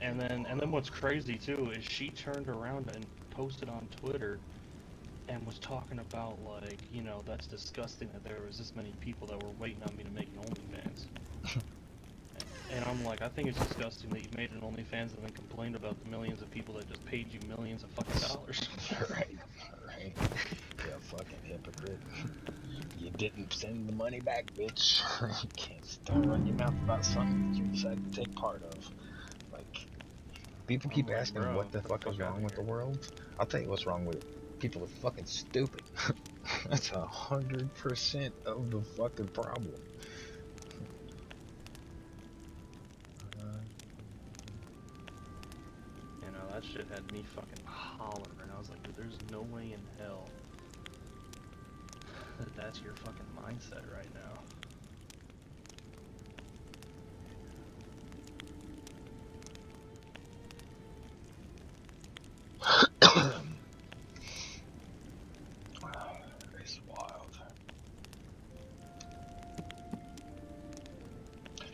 And then what's crazy too is she turned around and posted on Twitter and was talking about, like, you know, that's disgusting that there was this many people that were waiting on me to make an OnlyFans. And I'm like, I think it's disgusting that you made an OnlyFans and then complained about the millions of people that just paid you millions of fucking dollars. Right. Yeah, fucking hypocrite. You didn't send the money back, bitch. You can't start running your mouth about something that you decided to take part of. Like, people keep I'm like, asking bro, what the fuck is wrong with the world. I'll tell you what's wrong with it. People are fucking stupid. That's 100% of the fucking problem. You know, that shit had me fucking hollering. I was like, dude, there's no way in hell that that's your fucking mindset right now. It's wild.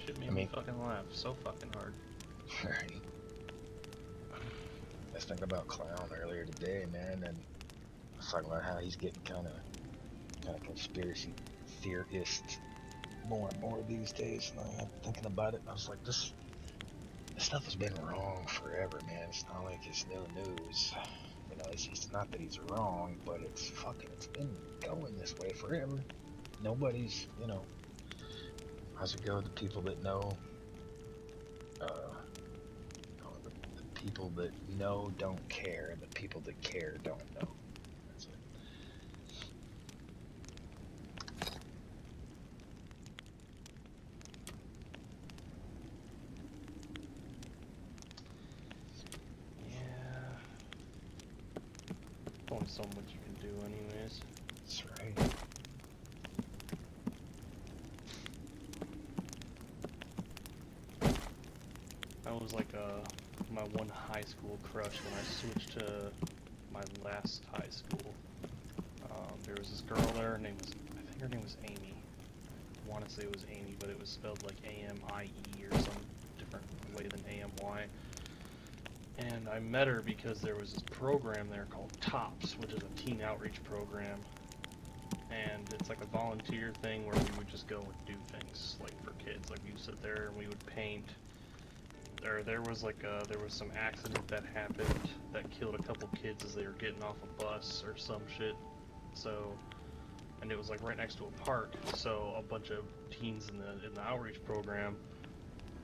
Shit made me fucking laugh so fucking hard. Right. I was thinking about Clown earlier today, man, and I was talking about how he's getting kind of conspiracy theorist more and more these days. And I got thinking about it, and I was like, this stuff has been wrong forever, man. It's not like it's new news. You know, it's not that he's wrong, but it's been going this way forever. Nobody's, you know, how's it go? The people that know, the people that know don't care, and the people that care don't know. That's it. Yeah. Only so much you can do anyways. That's right. That was like my one high school crush when I switched to my last high school. There was this girl there, I think her name was Amy. I want to say it was Amy, but it was spelled like A-M-I-E or some different way than A-M-Y. And I met her because there was this program there called TOPS, which is a teen outreach program. And it's like a volunteer thing where we would just go and do things like for kids. Like we would sit there and we would paint. There was some accident that happened that killed a couple kids as they were getting off a bus or some shit. So, and it was like right next to a park. So a bunch of teens in the outreach program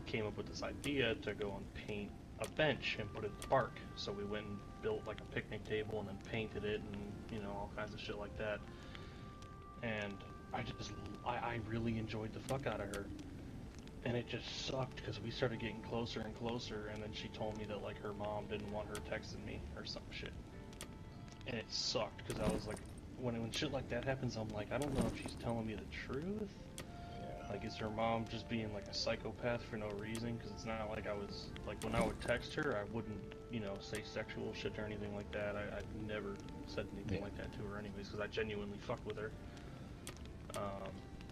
came up with this idea to go and paint a bench and put it in the park. So we went and built like a picnic table and then painted it and, you know, all kinds of shit like that. And I really enjoyed the fuck out of her. And it just sucked because we started getting closer and closer, and then she told me that like her mom didn't want her texting me or some shit. And it sucked because I was like, when shit like that happens, I'm like, I don't know if she's telling me the truth. Yeah. Like, is her mom just being like a psychopath for no reason? Because it's not like I was, like, when I would text her, I wouldn't, you know, say sexual shit or anything like that. I've never said anything like that to her anyways, because I genuinely fucked with her.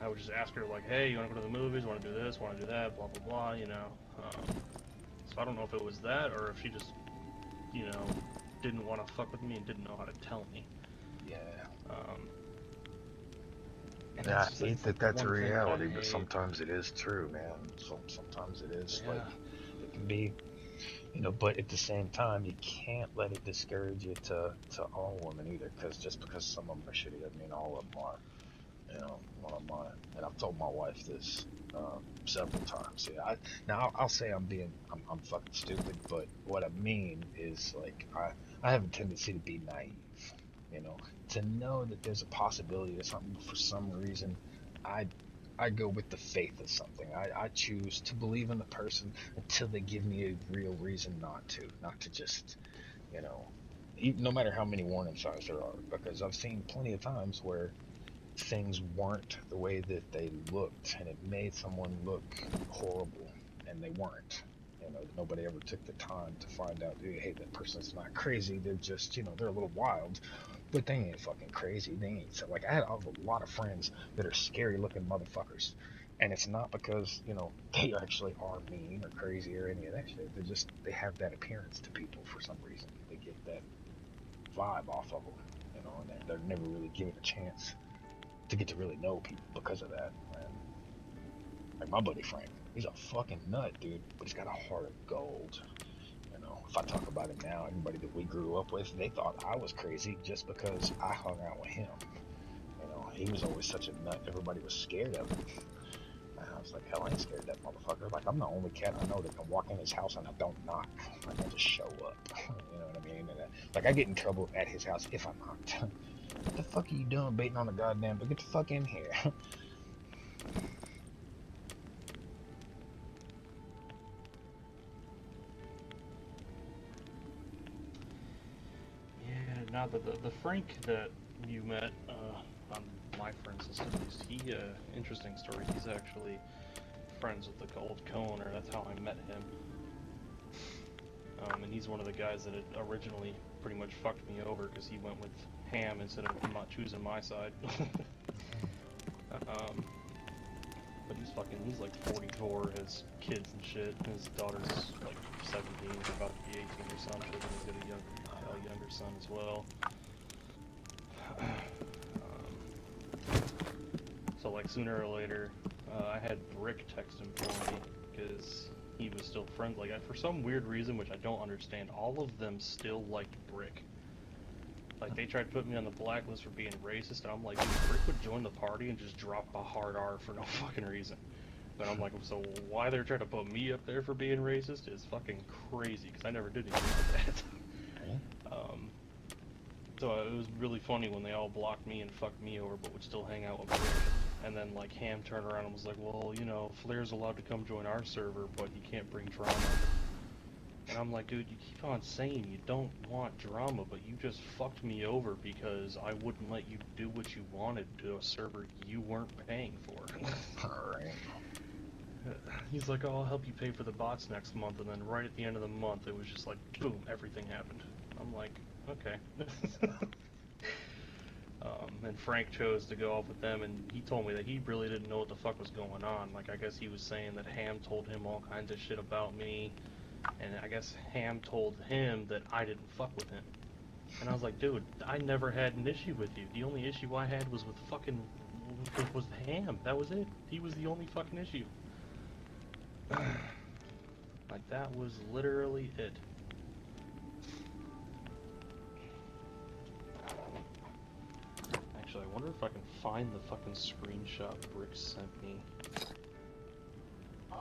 I would just ask her, like, hey, you want to go to the movies, want to do this, want to do that, blah, blah, blah, you know. So I don't know if it was that, or if she just, you know, didn't want to fuck with me and didn't know how to tell me. Yeah. Yeah, I hate that that's a reality, but sometimes it is true, man. Sometimes it is, like, it can be, you know, but at the same time, you can't let it discourage you to all women either, because just because some of them are shitty doesn't mean all of them are. You know, one of mine, and I've told my wife this several times. Yeah, now I'll say I'm fucking stupid, but what I mean is, like, I have a tendency to be naive. You know, to know that there's a possibility of something for some reason, I go with the faith of something. I choose to believe in the person until they give me a real reason not to just, you know, no matter how many warning signs there are, because I've seen plenty of times where things weren't the way that they looked, and it made someone look horrible, and they weren't. You know, nobody ever took the time to find out, hey, that person's not crazy. They're just, you know, they're a little wild, but they ain't fucking crazy. They ain't, so, like, I have a lot of friends that are scary looking motherfuckers, And it's not because, you know, they actually are mean or crazy or any of that shit. They have that appearance to people for some reason. They get that vibe off of them, you know, and they're never really given a chance to get to really know people because of that. And like my buddy Frank, he's a fucking nut, dude, but he's got a heart of gold. You know, if I talk about him now, everybody that we grew up with, they thought I was crazy just because I hung out with him. You know, he was always such a nut. Everybody was scared of him. And I was like, hell, I ain't scared of that motherfucker. Like, I'm the only cat I know that can walk in his house and I don't knock. Like, I just show up. You know what I mean? And like, I get in trouble at his house if I knocked. What the fuck are you doing baiting on the goddamn door? Get the fuck in here. Yeah, now the Frank that you met on my friend system, interesting story. He's actually friends with the old co-owner. That's how I met him. And he's one of the guys that had originally pretty much fucked me over because he went with Ham instead of not choosing my side. But he's like 44, has kids and shit. His daughter's like 17, about to be 18 or something. And he's got a younger son as well. So like sooner or later, I had Brick text him for me because he was still friends. Like for some weird reason, which I don't understand, all of them still liked Brick. Like they tried to put me on the blacklist for being racist, and I'm like, dude, Brick would join the party and just drop a hard R for no fucking reason. But I'm like, so why they're trying to put me up there for being racist is fucking crazy, because I never did anything like that. So it was really funny when they all blocked me and fucked me over, but would still hang out with Brick. And then like Ham turned around and was like, well, you know, Flair's allowed to come join our server, but he can't bring drama. And I'm like, dude, you keep on saying you don't want drama, but you just fucked me over because I wouldn't let you do what you wanted to a server you weren't paying for. Alright. He's like, oh, I'll help you pay for the bots next month, and then right at the end of the month, it was just like, boom, everything happened. I'm like, okay. And Frank chose to go off with them, and he told me that he really didn't know what the fuck was going on. Like, I guess he was saying that Ham told him all kinds of shit about me, and I guess Ham told him that I didn't fuck with him. And I was like, dude, I never had an issue with you. The only issue I had was with fucking, was Ham. That was it. He was the only fucking issue. Like, that was literally it. Actually, I wonder if I can find the fucking screenshot Brick sent me. Where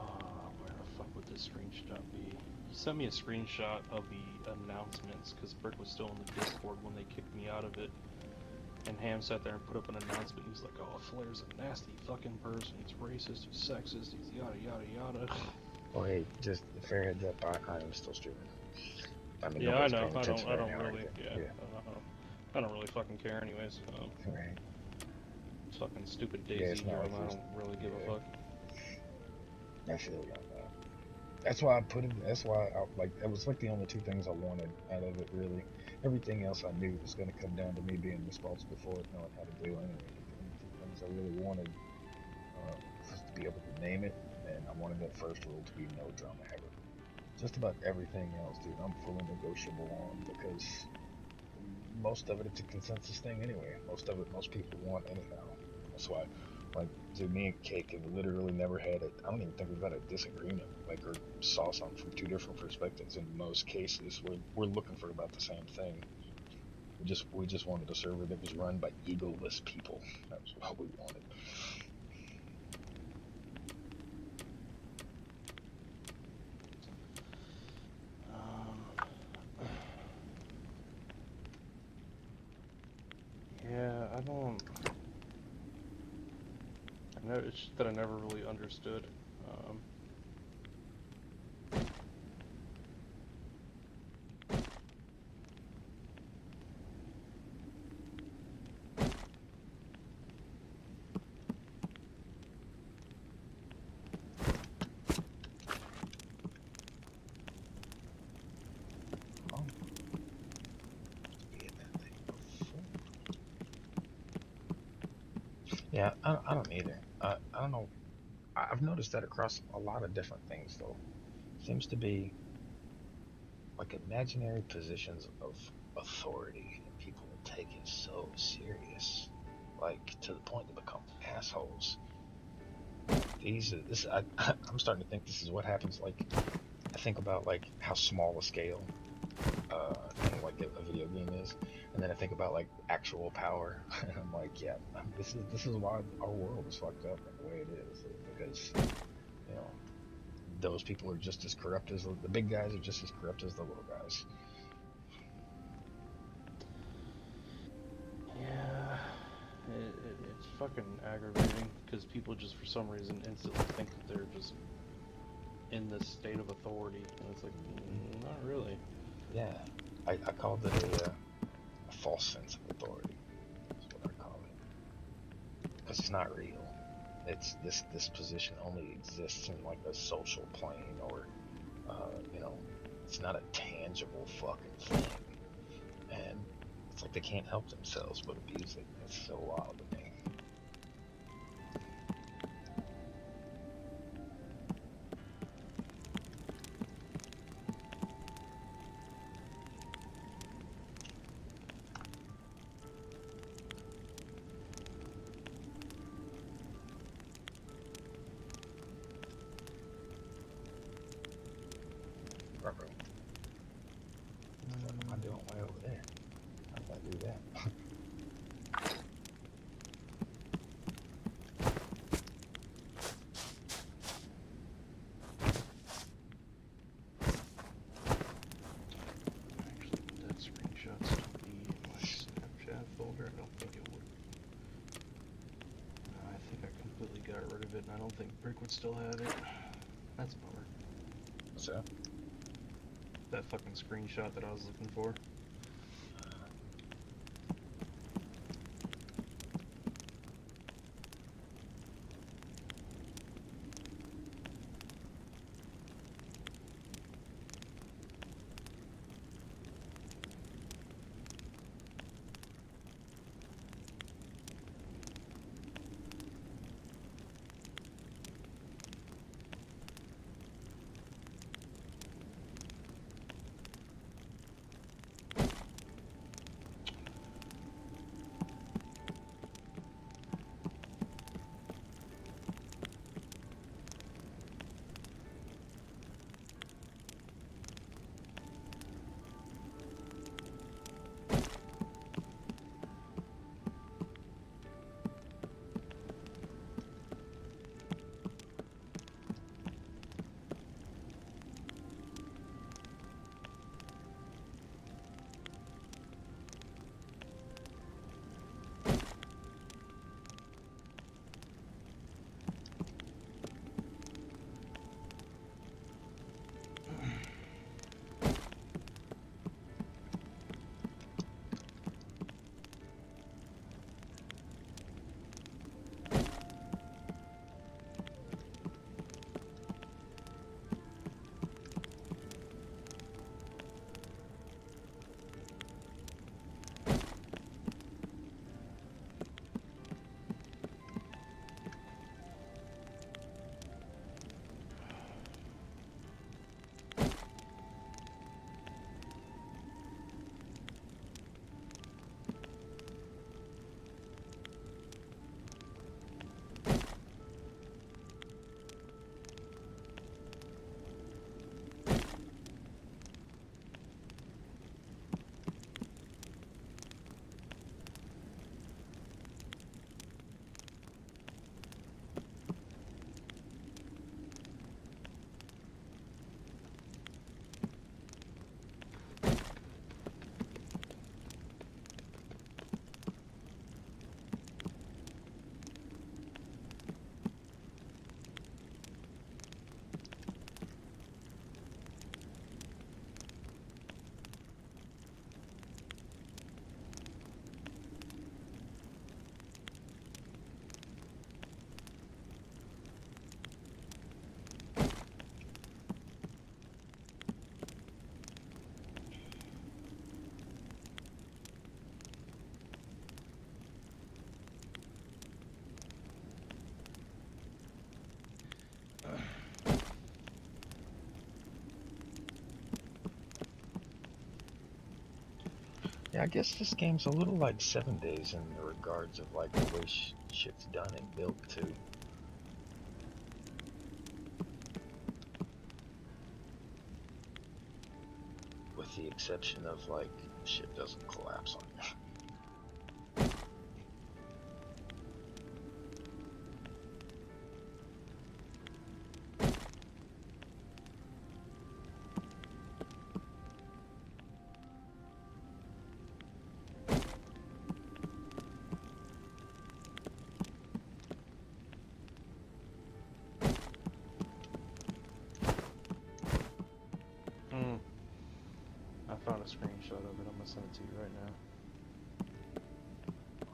the fuck would this screenshot be? He sent me a screenshot of the announcements, because Brick was still in the Discord when they kicked me out of it. And Ham sat there and put up an announcement. He's like, oh, Flair's a nasty fucking person. He's racist, he's sexist, he's yada yada yada. Oh, hey, just a fair heads up, I am still streaming. I mean, Yeah, I know. I don't Really. Yeah. I don't really fucking care, anyways. Right. It's fucking stupid DayZ Yeah, it's not drama. I don't really give a fuck. I feel you on that. That's why I put it. That's why it was like the only two things I wanted out of it. Really, everything else I knew was going to come down to me being responsible for it, knowing how to do it. Anyway, the only two things I really wanted was to be able to name it, and I wanted that first rule to be no drama ever. Just about everything else, dude, I'm fully negotiable on, because most of it's a consensus thing anyway. Most people want anyhow. That's why, like, dude, me and Cake have literally never had it. I don't even think we've had a disagreement, like, or saw something from two different perspectives. In most cases, we're looking for about the same thing. We just wanted a server that was run by egoless people. That's what we wanted. Yeah, I don't. It's just that I never really understood. Yeah, I don't either. I don't know. I've noticed that across a lot of different things, though. Seems to be like imaginary positions of authority, and people take it so serious, like to the point to become assholes. I'm starting to think this is what happens. Like, I think about like how small a scale thing like a video game is, and then I think about like actual power, and I'm like, yeah, this is why our world is fucked up in the way it is, because you know those people are just as corrupt as the big guys are just as corrupt as the little guys. Yeah, it's fucking aggravating because people just for some reason instantly think that they're just in this state of authority, and it's like, not really. Yeah, I called it a false sense of authority. That's what I call it, because it's not real. It's this position only exists in like a social plane, or you know, it's not a tangible fucking thing, and it's like they can't help themselves but abuse it. It's so wild to me. Ruh-roh. What am I doing way over there? How did I do that? Actually, put that screenshot still be in my Snapchat folder? I don't think it would. I think I completely got rid of it, and I don't think Brick would still have it. That's a bummer. So, That fucking screenshot that I was looking for. Yeah, I guess this game's a little like 7 Days in the regards of like the way shit's done and built too. With the exception of like shit doesn't collapse on you. I found a screenshot of it. I'm gonna send it to you right now.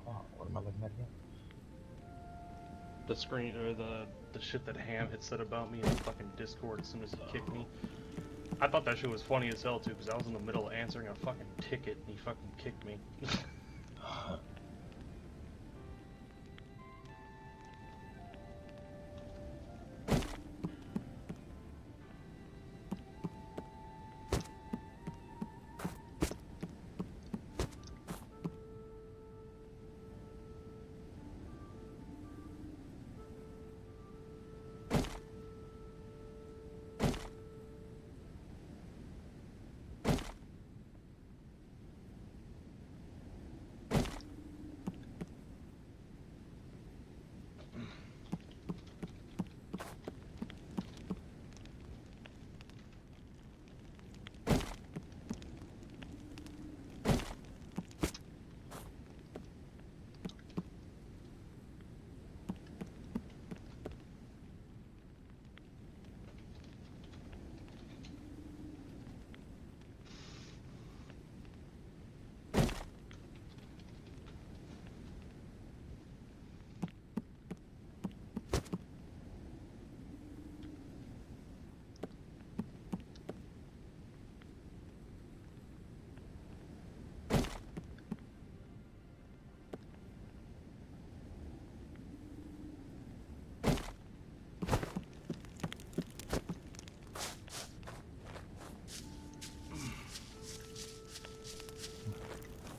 Oh, what am I looking at again? The screen or the shit that Ham had said about me in the fucking Discord as soon as he kicked me. I thought that shit was funny as hell too, because I was in the middle of answering a fucking ticket and he fucking kicked me.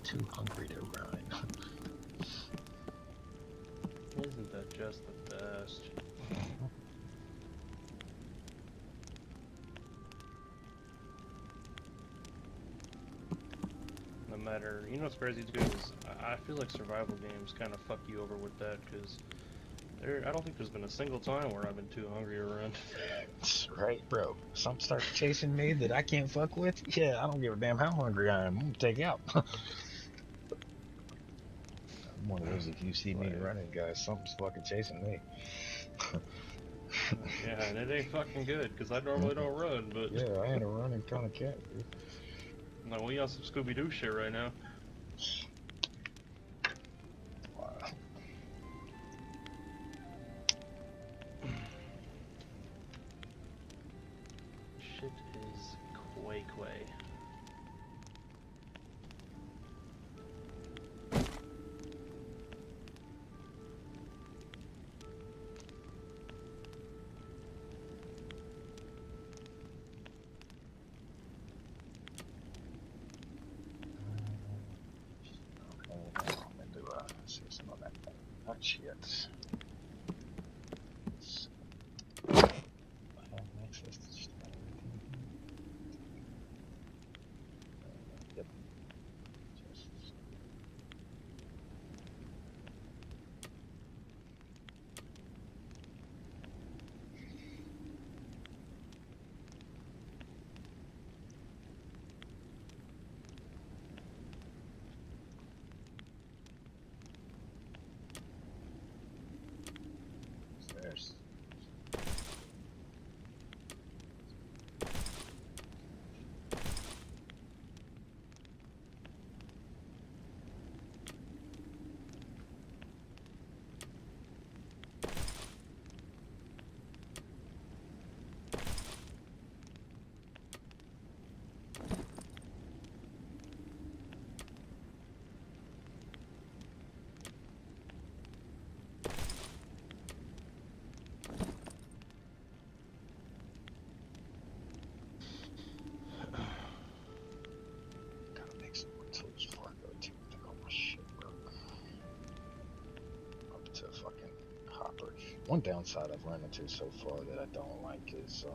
Too hungry to run. Isn't that just the best? No matter, you know what's crazy too is I feel like survival games kind of fuck you over with that because I don't think there's been a single time where I've been too hungry to run. That's right, bro. Something starts chasing me that I can't fuck with. Yeah, I don't give a damn how hungry I am. I'm gonna take it out. I'm one of those, if you see me Like, running, guys, something's fucking chasing me. yeah, and it ain't fucking good because I normally don't run, but Yeah, I ain't a running kind of cat, dude. no, we on some Scooby-Doo shit right now. Wow. Shit is quay. Okay, I'm gonna do see some of that thing. Not shit. I have access to just about everything. Yep. Just One downside I've run into so far that I don't like is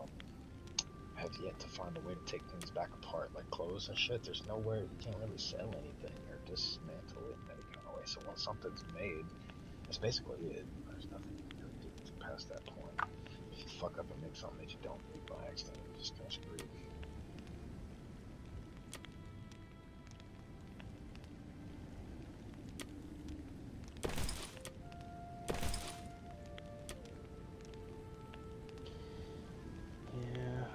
I have yet to find a way to take things back apart, like clothes and shit. There's nowhere you can't really sell anything or dismantle it in any kind of way. So once something's made, that's basically it. There's nothing you can really do past that point. If you fuck up and make something that you don't need by accident, you're just kind of screwed. Yeah.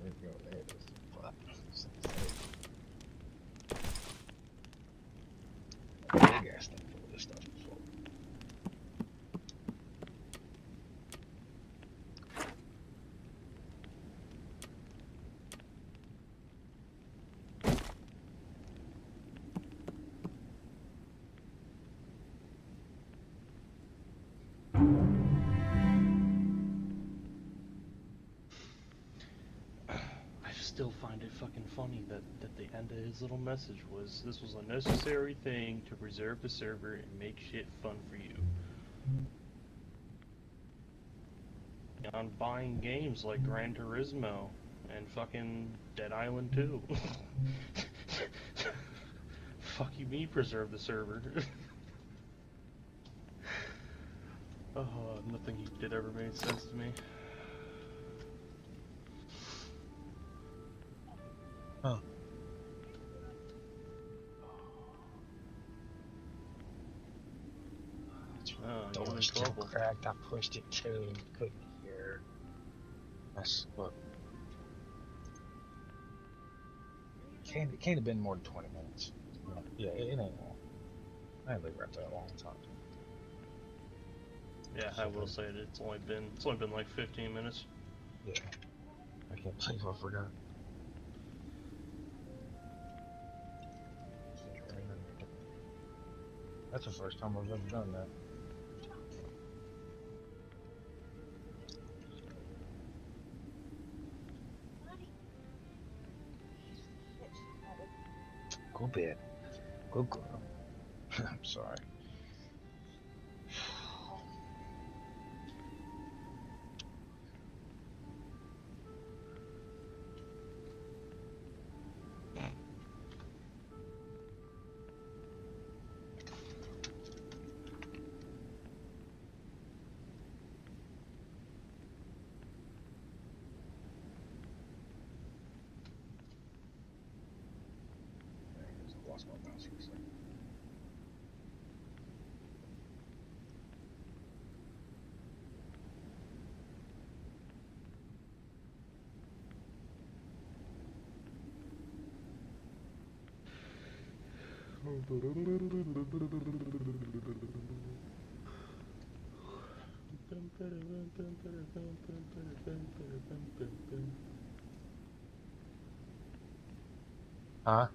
There we go. There it is. Fuck. Big ass thing full of this stuff before. I still find it fucking funny that the end of his little message was, "This was a necessary thing to preserve the server and make shit fun for you." On buying games like Gran Turismo and fucking Dead Island 2. Fuck you, me preserve the server. Oh, nothing he did ever made sense to me. Huh. you're in door's still trouble. cracked. I pushed it too. Couldn't hear. That's look. Can't have been more than 20 minutes. Yeah, it ain't long. I ain't lived right there a long time. Yeah, I will say it. It's only been like 15 minutes. Yeah, I can't believe I forgot. That's the first time I've ever done that. Go bed. Go girl. I'm sorry. I lost my mouse for a second. Huh?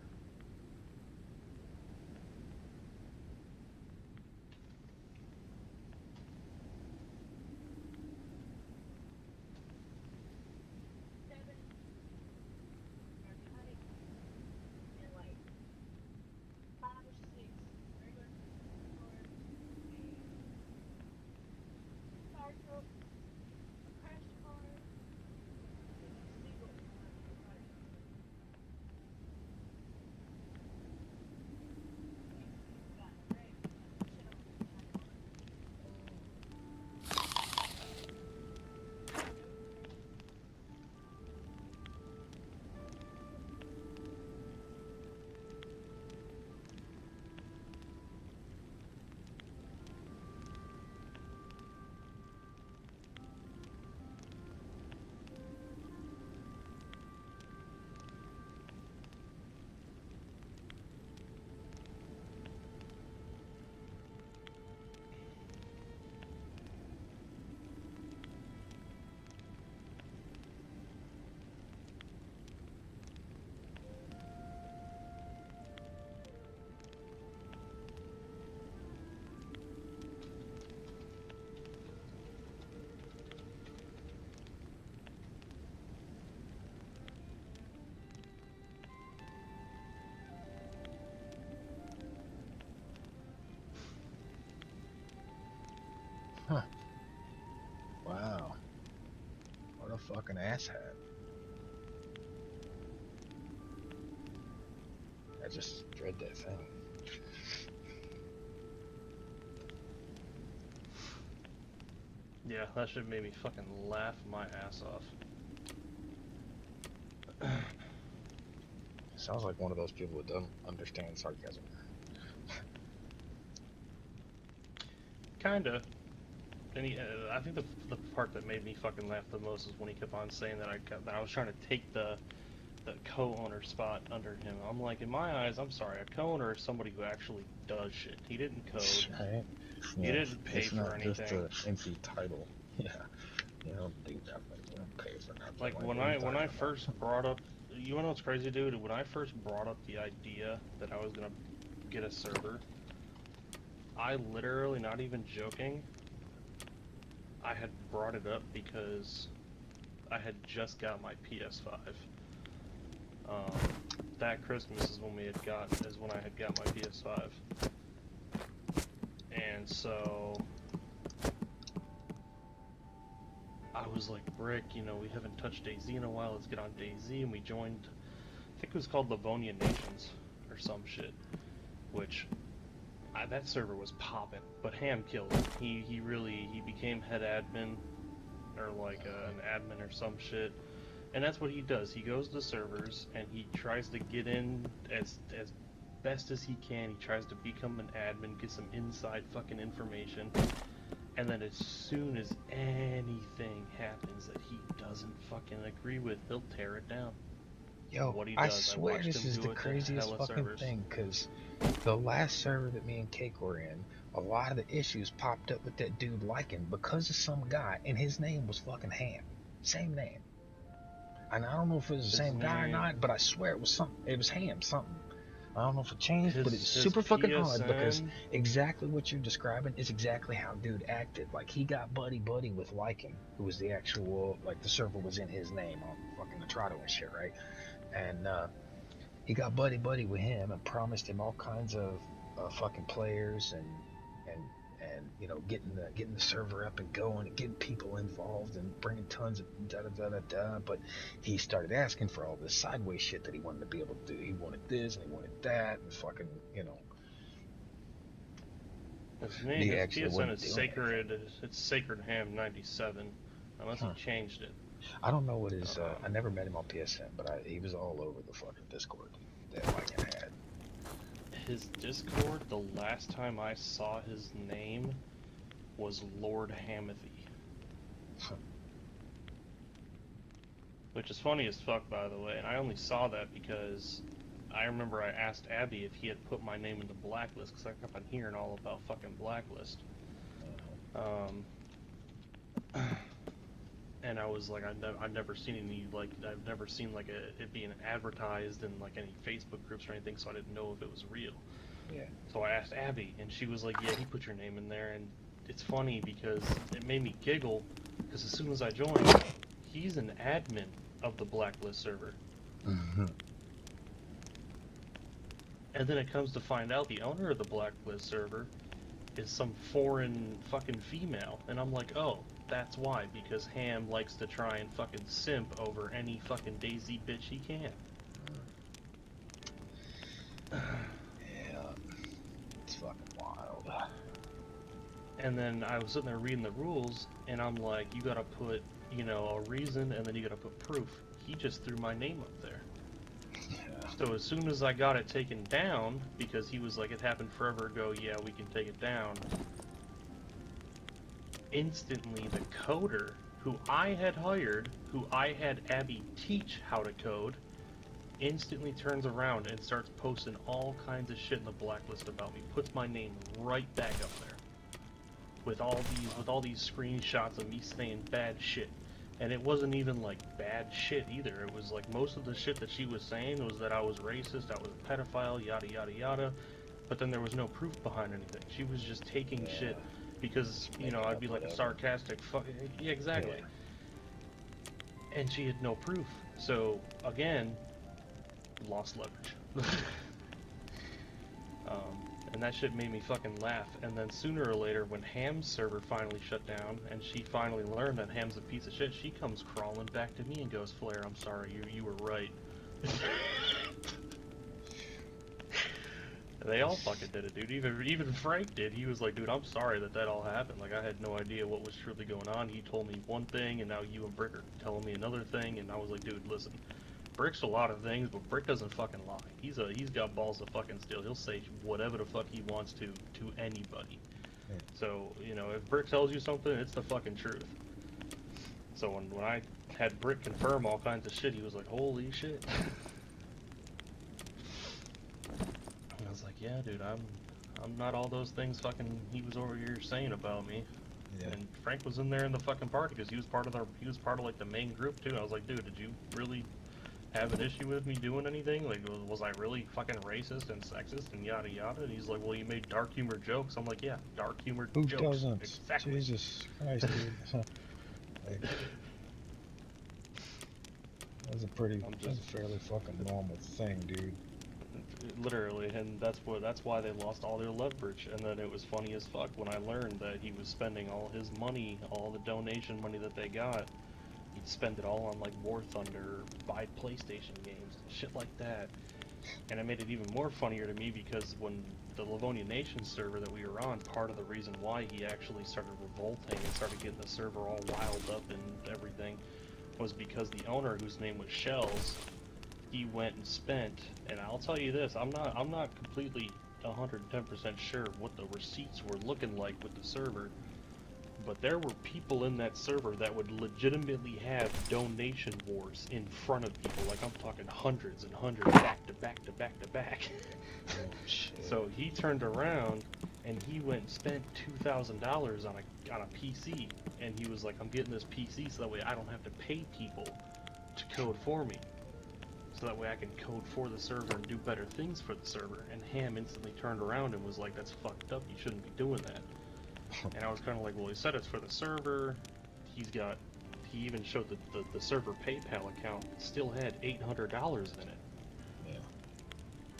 Huh. Wow. What a fucking asshat. I just dread that thing. Yeah, that shit made me fucking laugh my ass off. Sounds like one of those people that doesn't understand sarcasm. Kinda. And I think the part that made me fucking laugh the most is when he kept on saying that I was trying to take the co-owner spot under him. I'm like, in my eyes, I'm sorry, a co-owner is somebody who actually does shit. He didn't code. Right? He Yeah, didn't pay it's for not anything. just an empty title. Yeah, you don't do nothing. You don't pay for nothing. Like what are you when I talking about? first brought up, you wanna know what's crazy, dude? When I first brought up the idea that I was gonna get a server, I literally, not even joking, I had brought it up because I had just got my PS5. That Christmas is when I had got my PS5. And so I was like, Brick, you know, we haven't touched DayZ in a while, let's get on DayZ, and we joined, I think it was called Livonia Nations, or some shit, which, that server was popping, but Ham killed it. He became head admin, or like an admin or some shit, and that's what he does. He goes to servers, and he tries to get in as best as he can. He tries to become an admin, get some inside fucking information, And then as soon as anything happens that he doesn't fucking agree with, he'll tear it down. Yo, What he I does, I swear watched this him is the do it to craziest hella fucking servers. thing, because the last server that me and Cake were in, a lot of the issues popped up with that dude liking because of some guy, and his name was fucking Ham. Same name. And I don't know if it was the His same guy or name, not, but I swear it was something. It was Ham, something. I don't know if it changed, but it's his super fucking odd because PSN. exactly what you're describing is exactly how dude acted. Like he got buddy with Lycan, who was the actual, like the server was in his name on fucking the Trotto and shit, right? And he got buddy with him and promised him all kinds of fucking players and you know getting the server up and going and getting people involved and bringing tons of da da da da da. But he started asking for all this sideways shit that he wanted to be able to do. He wanted this and he wanted that and fucking His name, he his actually PSN wasn't is doing anything. Sacred. It's Sacred Ham 97, unless he Huh. changed it. I don't know what his. I Um, never met him on PSN, but he was all over the fucking Discord that Lycan had. his Discord, the last time I saw his name was Lord Hamathy. Which is funny as fuck, by the way, and I only saw that because I remember I asked Abby if he had put my name in the blacklist, because I kept on hearing all about fucking blacklist. And I was like, I've never seen any, like, I've never seen, like, it being advertised in, like, any Facebook groups or anything, so I didn't know if it was real. Yeah. So I asked Abby, and she was like, yeah, he put your name in there, and it's funny because it made me giggle, because as soon as I joined, he's an admin of the blacklist server. Mm-hmm. And then it comes to find out the owner of the blacklist server is some foreign fucking female, and I'm like, oh, that's why, because Ham likes to try and fucking simp over any fucking DayZ bitch he can. Yeah, it's fucking wild. And then I was sitting there reading the rules, and I'm like, you gotta put, you know, a reason, and then you gotta put proof. He just threw my name up there. Yeah. So as soon as I got it taken down, because he was like, it happened forever ago, yeah, we can take it down, instantly the coder, who I had hired, who I had Abby teach how to code, instantly turns around and starts posting all kinds of shit in the blacklist about me, puts my name right back up there. With all these screenshots of me saying bad shit. And it wasn't even like bad shit either. It was like most of the shit that she was saying was that I was racist, I was a pedophile, yada yada yada. But then there was no proof behind anything. She was just taking shit because, you know, I'd be like a sarcastic yeah, exactly. Yeah. And she had no proof. So again, lost leverage. And that shit made me fucking laugh. And then sooner or later, when Ham's server finally shut down, and she finally learned that Ham's a piece of shit, she comes crawling back to me and goes, Flair, I'm sorry, you were right. They all fucking did it, dude. Even Frank did. He was like, dude, I'm sorry that all happened. Like, I had no idea what was truly going on. He told me one thing, and now you and Brick are telling me another thing, and I was like, dude, listen. Brick's a lot of things, but Brick doesn't fucking lie. He's got balls to fucking steal. He'll say whatever the fuck he wants to anybody. Yeah. So, you know, if Brick tells you something, it's the fucking truth. So when I had Brick confirm all kinds of shit, he was like, holy shit. And I was like, yeah, dude, I'm not all those things fucking he was over here saying about me. Yeah. And Frank was in there in the fucking party because he was part of like the main group too. I was like, dude, did you really have an issue with me doing anything? Like, was I really fucking racist and sexist and yada yada? And he's like, well, you made dark humor jokes. I'm like, yeah, dark humor jokes. Who doesn't? Exactly. Jesus Christ, dude. Like, that's a fairly fucking normal thing, dude. Literally, and that's why they lost all their leverage. And then it was funny as fuck when I learned that he was spending all his money, all the donation money that they got, he'd spend it all on like War Thunder, buy PlayStation games, shit like that. And it made it even more funnier to me because when the Livonia Nation server that we were on, part of the reason why he actually started revolting and started getting the server all riled up and everything was because the owner, whose name was Shells, he went and spent, and I'll tell you this, I'm not completely 110% sure what the receipts were looking like with the server, but there were people in that server that would legitimately have donation wars in front of people. Like, I'm talking hundreds and hundreds, back to back to back to back. Oh, shit. So he turned around and he went and spent $2,000 on a PC, and he was like, I'm getting this PC so that way I don't have to pay people to code for me. So that way I can code for the server and do better things for the server. And Ham instantly turned around and was like, that's fucked up, you shouldn't be doing that. And I was kind of like, well, he said it's for the server. He even showed the server PayPal account still had $800 in it. Yeah.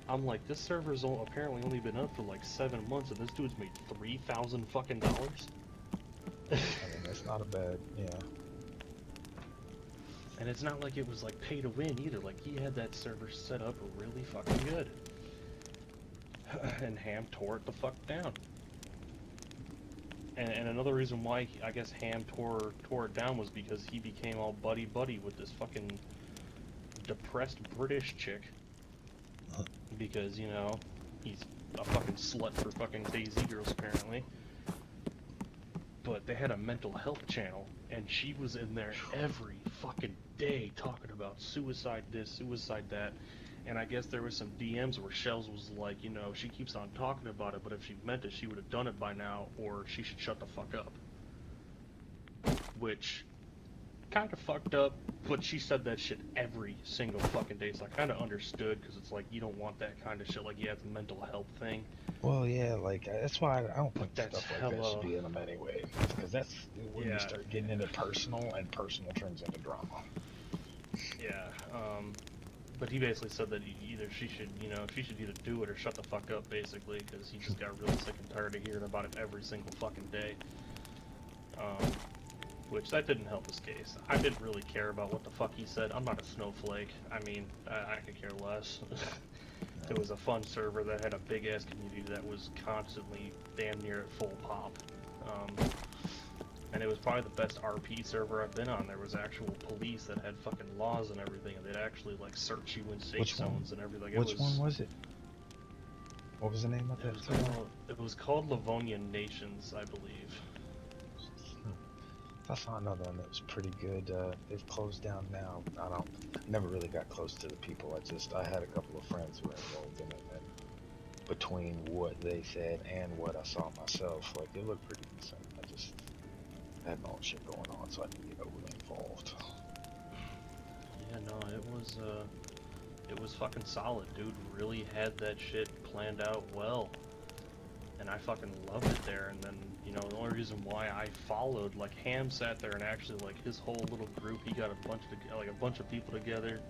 I'm like, this server's apparently only been up for like 7 months, and this dude's made $3,000 fucking dollars. I mean, that's not a bad, yeah. And it's not like it was like pay to win either. Like, he had that server set up really fucking good. And Ham tore it the fuck down. And another reason why I guess Ham tore it down was because he became all buddy with this fucking depressed British chick. Because, you know, he's a fucking slut for fucking DayZ girls apparently. But they had a mental health channel, and she was in there every fucking day talking about suicide this, suicide that. And I guess there was some DMs where Shells was like, you know, she keeps on talking about it, but if she meant it, she would have done it by now, or she should shut the fuck up. Which, kind of fucked up, but she said that shit every single fucking day, so I kind of understood, because it's like, you don't want that kind of shit, like, yeah, it's a mental health thing. Well, yeah, like, that's why I don't think That's stuff like that should be in them anyway. Because that's when you start getting into personal, and personal turns into drama. Yeah, but he basically said that she should either do it or shut the fuck up, basically, because he just got really sick and tired of hearing about it every single fucking day. Which, that didn't help his case. I didn't really care about what the fuck he said. I'm not a snowflake. I mean, I could care less. It was a fun server that had a big-ass community that was constantly damn near at full pop. And it was probably the best RP server I've been on. There was actual police that had fucking laws and everything, and they'd actually, like, search you in safe zones and everything. Which one was it? What was the name of that server? It was called Livonian Nations, I believe. I saw another one that was pretty good. They've closed down now. Never really got close to the people. I had a couple of friends who were involved in it, and between what they said and what I saw myself, like, it looked pretty decent. I had my own shit going on, so I didn't get overly involved. Yeah, no, it was fucking solid, dude. Really had that shit planned out well. And I fucking loved it there. And then, you know, the only reason why I followed, like, Ham sat there and actually, like, his whole little group, he got a bunch of people together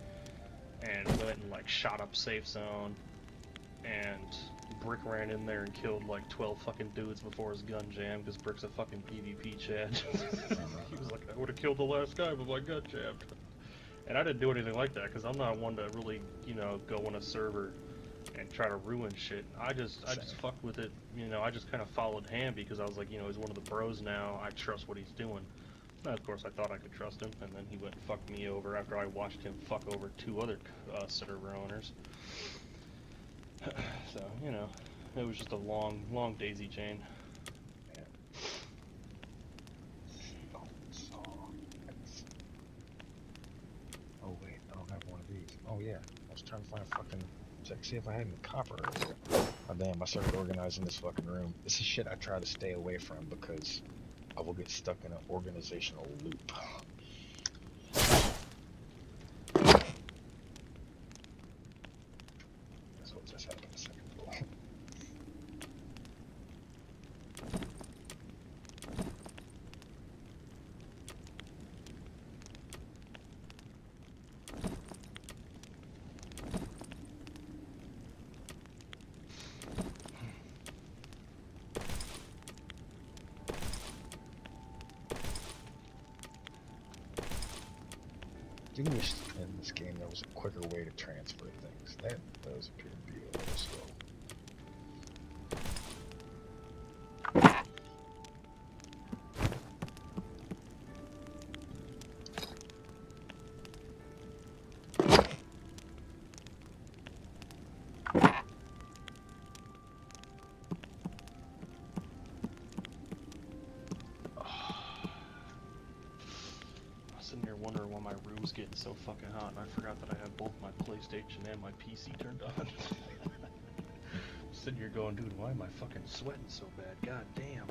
and went and, like, shot up Safe Zone, and Brick ran in there and killed like 12 fucking dudes before his gun jammed, because Brick's a fucking PvP Chad. He was like, I would have killed the last guy with my gun jammed. And I didn't do anything like that, because I'm not one to really, you know, go on a server and try to ruin shit. I just fucked with it, you know. I just kind of followed Ham because I was like, you know, he's one of the bros now, I trust what he's doing. And of course I thought I could trust him, and then he went and fucked me over after I watched him fuck over 2 other server owners. So, you know, it was just a long daisy chain. Oh wait, I don't have one of these. Oh yeah, I was trying to find see if I had any copper earlier. Oh damn, I started organizing this fucking room. This is shit I try to stay away from because I will get stuck in an organizational loop. That's what just happened a second ago. Do wish in this game there was a quicker way to transfer things. That does appear to be a little slow. sitting here wondering why my room's getting so fucking hot, and I forgot that I have both my PlayStation and my PC turned on. Sitting here going, dude, why am I fucking sweating so bad? God damn.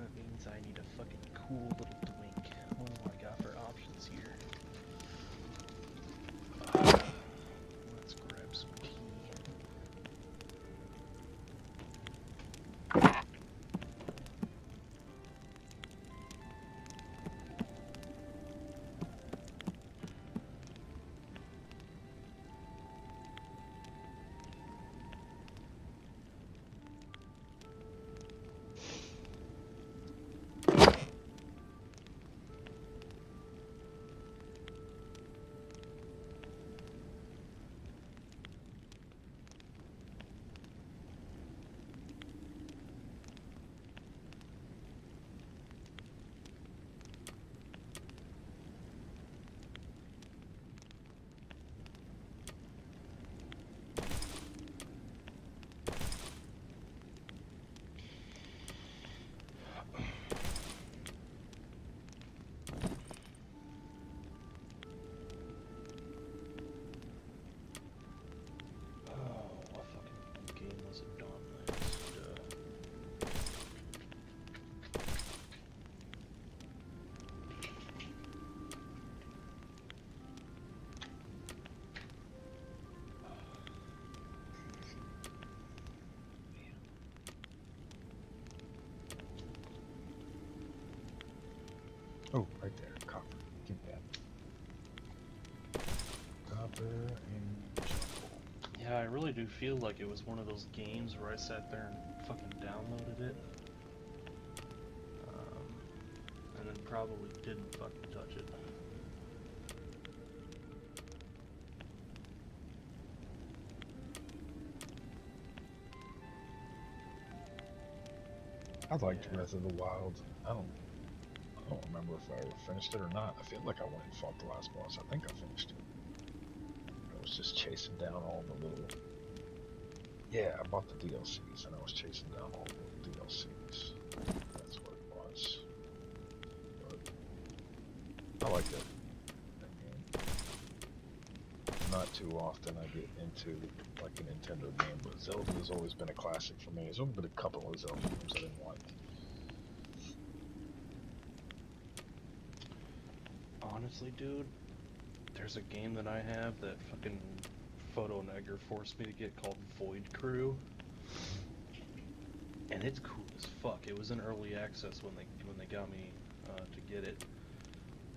That means I need a fucking cool little drink. What do I got for options here? Let's grab some tea. Oh, right there, copper. Give me that. Copper and jungle. Yeah, I really do feel like it was one of those games where I sat there and fucking downloaded it. And then probably didn't fucking touch it. I liked Breath of the Wild. I don't remember if I ever finished it or not. I feel like I went and fought the last boss. I think I finished it. I was just chasing down all the little... Yeah, I bought the DLCs and I was chasing down all the DLCs. That's what it was. But I liked it. I mean, not too often I get into like a Nintendo game, but Zelda has always been a classic for me. There's only been a couple of Zelda games I didn't like. Honestly, dude, there's a game that I have that fucking Photo Negger forced me to get called Void Crew, and it's cool as fuck. It was in early access when they got me to get it.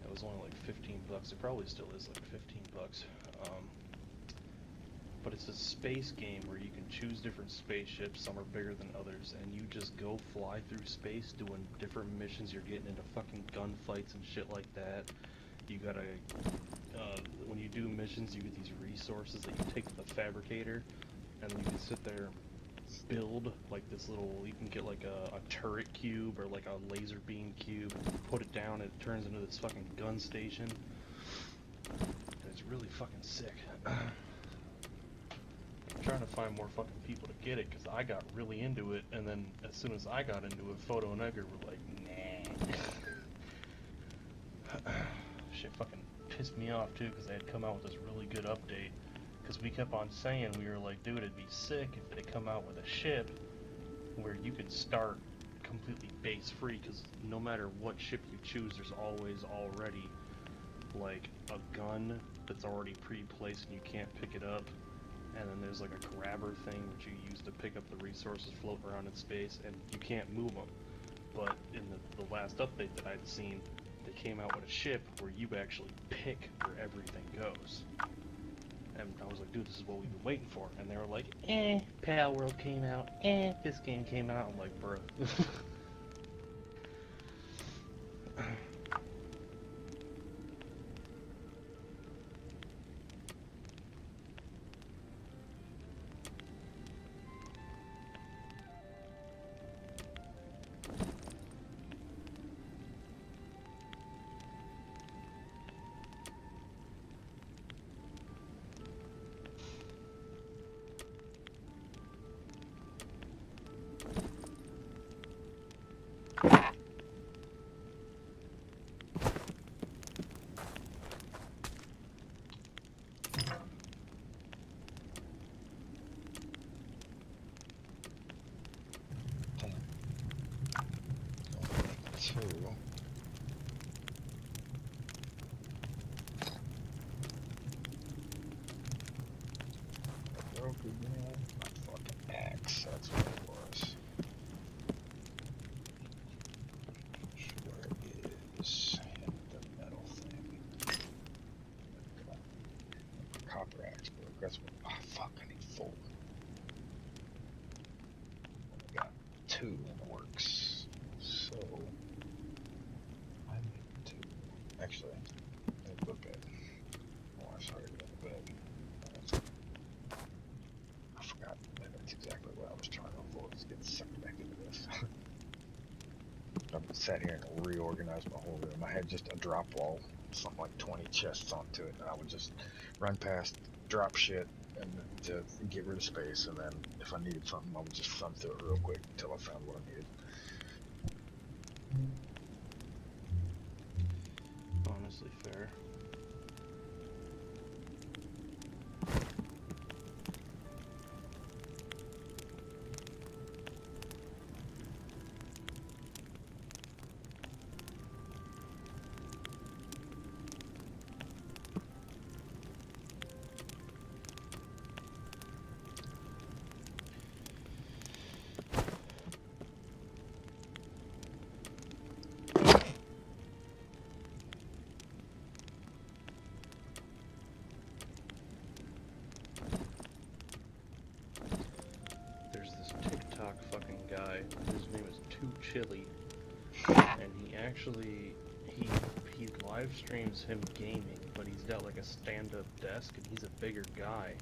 It was only like 15 bucks. It probably still is like 15 bucks. But it's a space game where you can choose different spaceships. Some are bigger than others, and you just go fly through space doing different missions. You're getting into fucking gunfights and shit like that. You gotta, when you do missions, you get these resources that you take to the fabricator, and then you can sit there, build like this little, you can get like a turret cube or like a laser beam cube, put it down, and it turns into this fucking gun station. And it's really fucking sick. I'm trying to find more fucking people to get it, because I got really into it, and then as soon as I got into it, Photo and Edgar were like, nah. Shit fucking pissed me off too, because they had come out with this really good update, because we kept on saying, we were like, dude, it'd be sick if they come out with a ship where you could start completely base free, because no matter what ship you choose, there's always already like a gun that's already pre-placed and you can't pick it up. And then there's like a grabber thing which you use to pick up the resources floating around in space, and you can't move them. But in the last update that I'd seen, they came out with a ship where you actually pick where everything goes. And I was like, dude, this is what we've been waiting for. And they were like, Pal World came out, this game came out. I'm like, bruh. 2. I broke again. My fucking axe, that's what it was. Where is the metal thing? Copper axe broke. That's what. Oh fuck, I need 4. I got 2 in the works. So I need 2. Actually, let me look at. Oh, I started in the bed. I forgot. That's exactly what I was trying to avoid. Is get sucked back into this. I've sat here and reorganized my whole room. I had just a drop wall, something like 20 chests onto it, and I would just run past, drop shit, and to get rid of space. And then if I needed something, I would just thumb through it real quick until I found what I needed. Honestly, fair. TikTok fucking guy. His name is Too Chilly, and he actually he live streams him gaming, but he's got like a stand-up desk, and he's a bigger guy,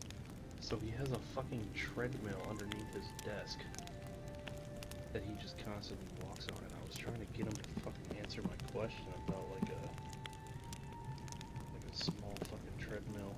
so he has a fucking treadmill underneath his desk that he just constantly walks on. And I was trying to get him to fucking answer my question about like a small fucking treadmill.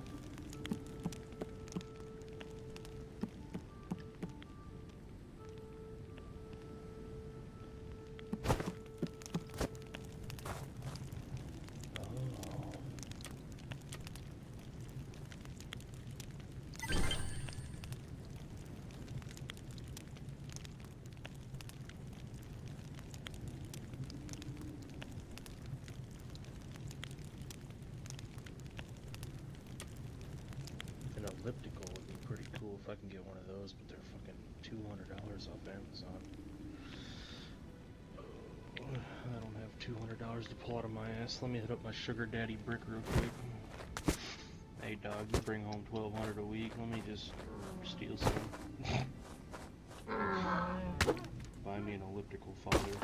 Elliptical would be pretty cool if I can get one of those, but they're fucking $200 off Amazon. I don't have $200 to pull out of my ass. Let me hit up my sugar daddy Brick real quick. Hey dog, you bring home $1,200 a week. Let me just steal some. Buy me an elliptical, father.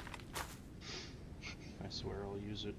I swear I'll use it.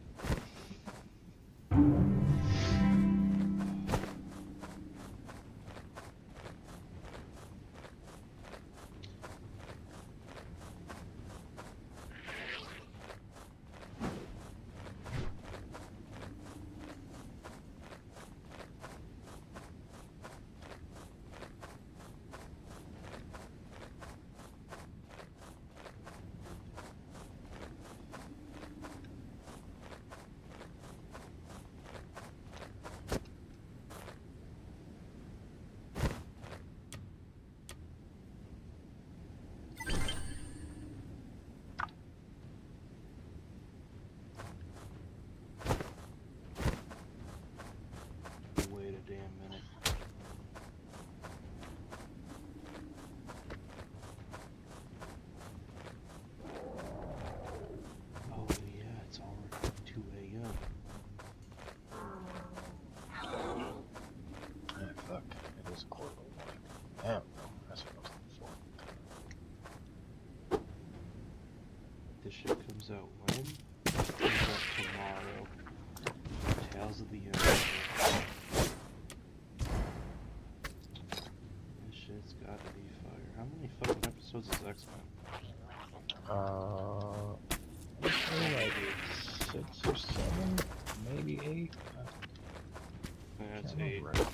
This shit comes out when? It comes out tomorrow. Tales of the Universe. This shit's gotta be fire. How many fucking episodes is X-Men? Like 6 or 7, maybe 8. Yeah, it's 8. Right.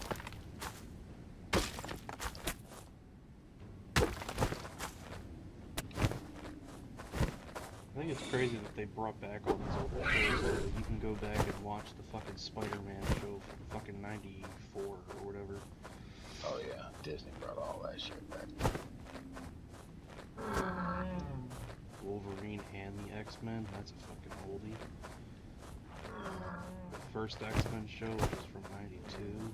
I think it's crazy that they brought back all these old shows so that you can go back and watch the fucking Spider-Man show from fucking 94 or whatever. Oh yeah, Disney brought all that shit back. Wolverine and the X-Men. That's a fucking oldie. The first X-Men show, which was from '92.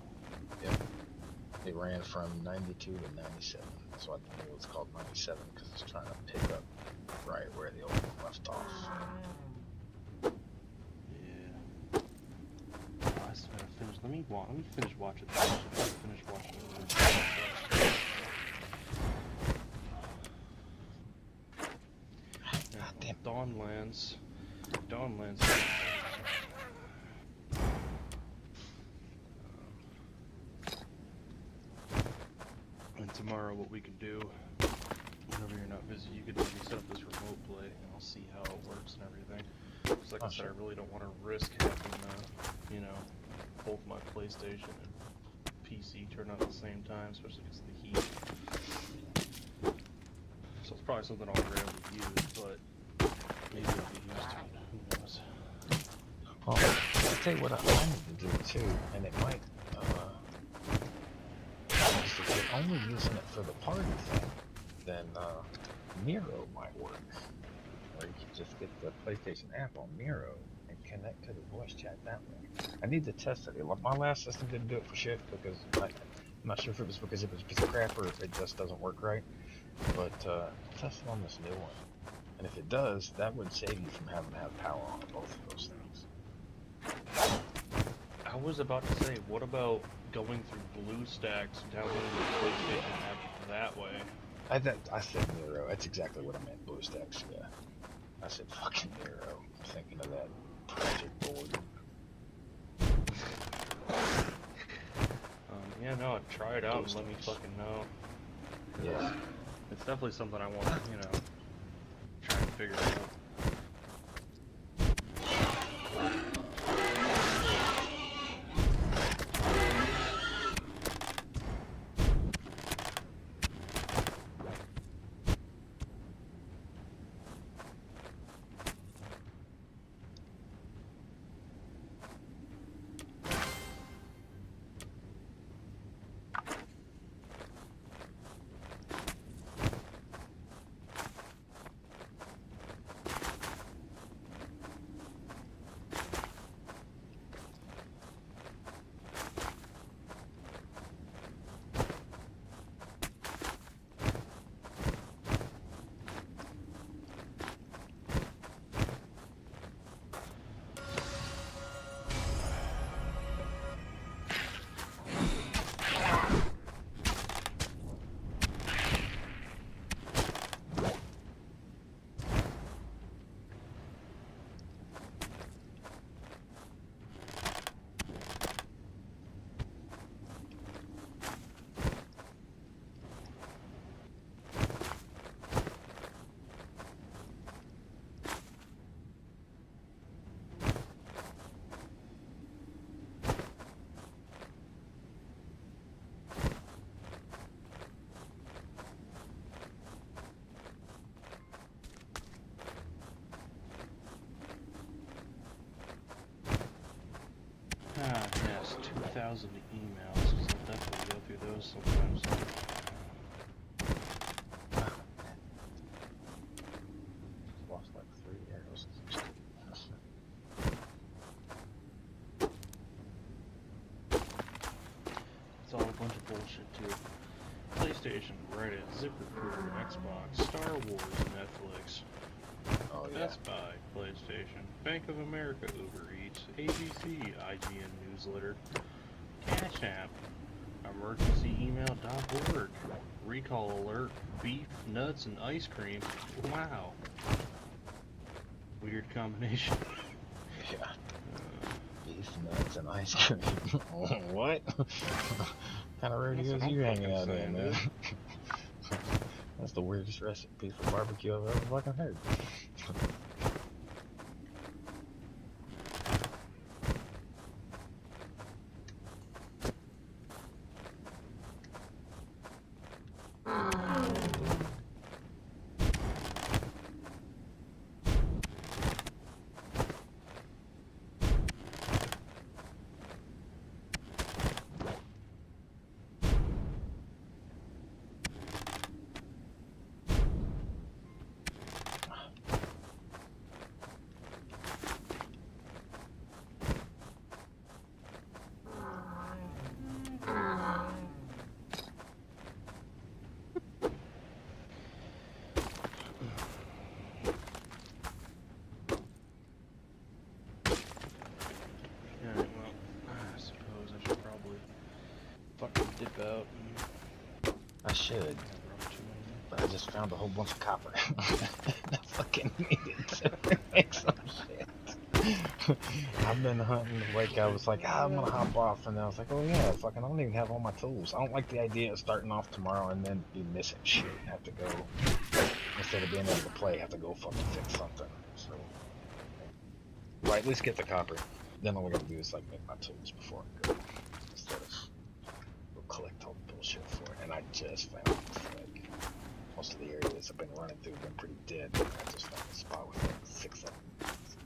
Yep. It ran from 92 to 97. That's why the new it's called 97, because it's trying to pick up right where the old one left off. Yeah. I still gotta finish. Let me finish watching this. Finish watching it. God damn. Dawnlands. And tomorrow, what we can do, whenever you're not busy, you can maybe set up this remote play, and I'll see how it works and everything. Because, like I said, I really don't want to risk having, you know, both my PlayStation and PC turn on at the same time, especially because of the heat. So it's probably something I'll rarely use, but maybe it'll be used to it. Who knows? Well, I'll tell you what I need to do too, and it might, if you're only using it for the party thing, then Miro might work. Or you can just get the PlayStation app on Miro and connect to the voice chat that way. I need to test it. My last system didn't do it for shit because I'm not sure if it was because it was a piece of crap or if it just doesn't work right. But test it on this new one. And if it does, that would save you from having to have power on both of those things. I was about to say, what about going through BlueStacks, downloading the PlayStation app that way? I said Miro. That's exactly what I meant. BlueStacks, yeah. I said fucking Miro. I'm thinking of that project board. Yeah, no, try it out and let me fucking know. Yeah. It's definitely something I want to, you know, try and figure out. Ah, yes, 2,000 emails. So I'll definitely go through those sometimes. Lost like 3 arrows. It's all a bunch of bullshit, too. PlayStation, Reddit, ZipRecruiter, Xbox, Star Wars, Netflix, Oh yeah. Best Buy, PlayStation, Bank of America, Uber Eats, ABC, IGN Newsletter, Cash App, emergencyemail.org, Recall Alert, Beef, Nuts, and Ice Cream. Wow. Weird combination. Yeah. Beef, nuts, and ice cream. What? Kind of radios you hanging out in, man? That's the weirdest recipe for barbecue I've ever fucking heard. about. I should, And run too many. but I just found a whole bunch of copper. I fucking needed to make some shit. I've been hunting, like, I was like, I'm gonna hop off, and I was like, oh yeah, fucking, I don't even have all my tools. I don't like the idea of starting off tomorrow and then be missing shit. Have to go, instead of being able to play, have to go fucking fix something. So, right, at least get the copper. Then all I gotta do is, like, make my tools before I go, instead of go collect all the bullshit for it. And I just found, like, most of the areas I've been running through have been pretty dead. I just found a spot with, like, 6 of them.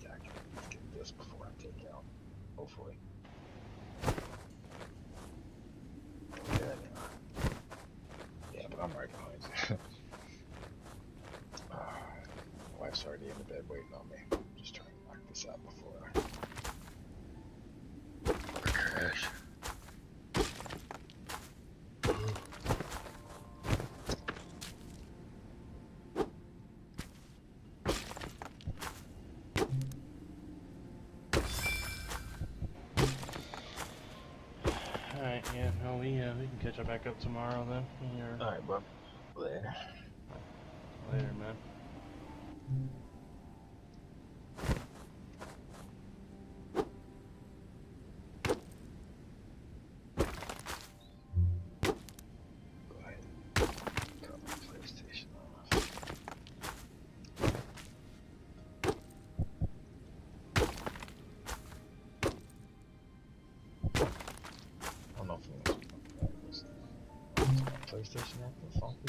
Yeah, I can get this before I take out, hopefully. Yeah, they are. Yeah, but I'm right behind you. My wife's already in the bed waiting on me. I'm just trying to knock this out before I crash. Alright, yeah, no, we can catch up back up tomorrow then. Alright, bub. Later. Later, man. Go ahead. Turn my PlayStation off. I don't know if it was my PlayStation acting funky.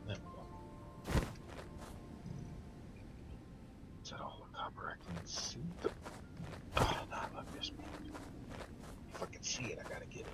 There we go. Is that all the copper I can see? Oh, nah, look, this man. If I can see it, I gotta get it.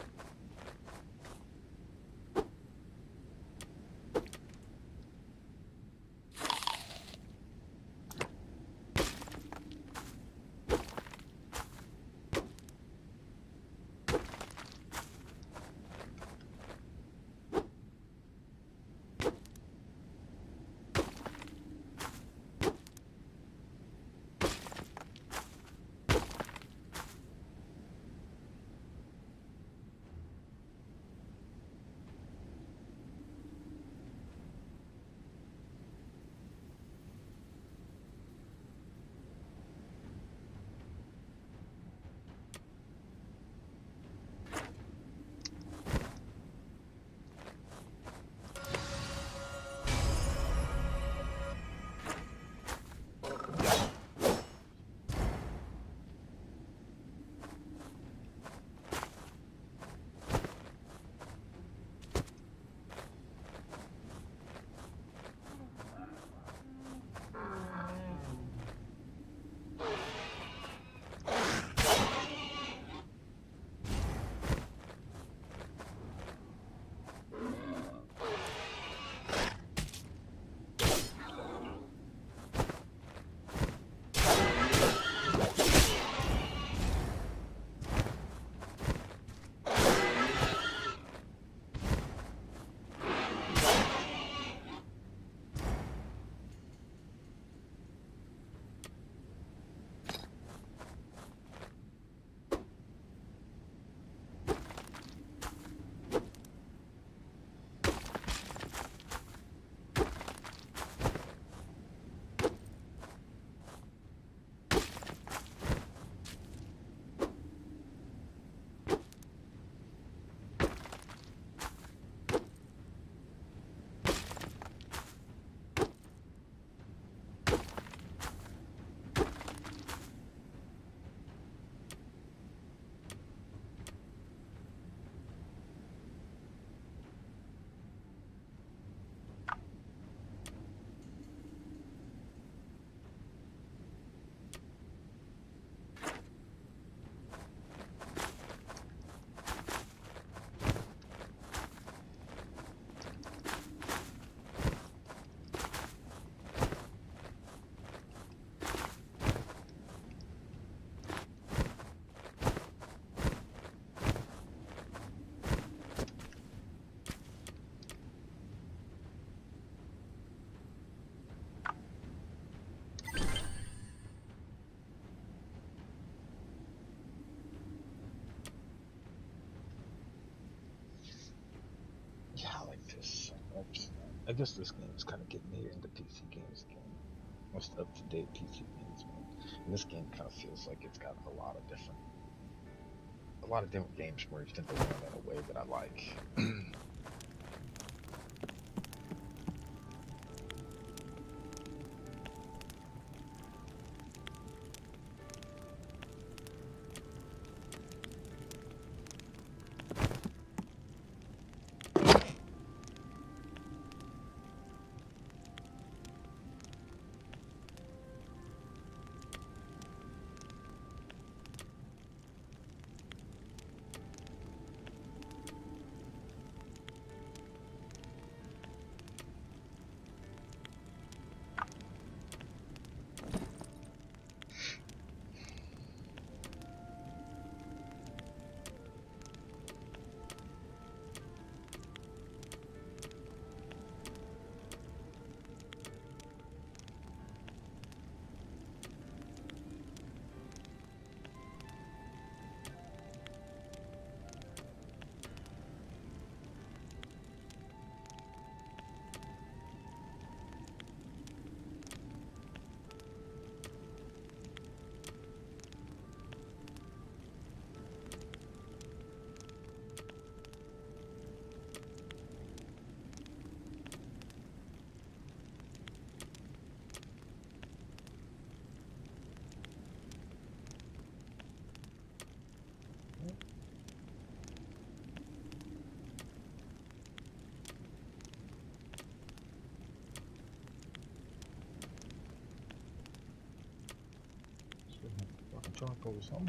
I guess this game is kind of getting me into PC games again. Most up-to-date PC games, man. And this game kind of feels like it's got a lot of different games merged into one in a way that I like. Fucking charcoal somewhere.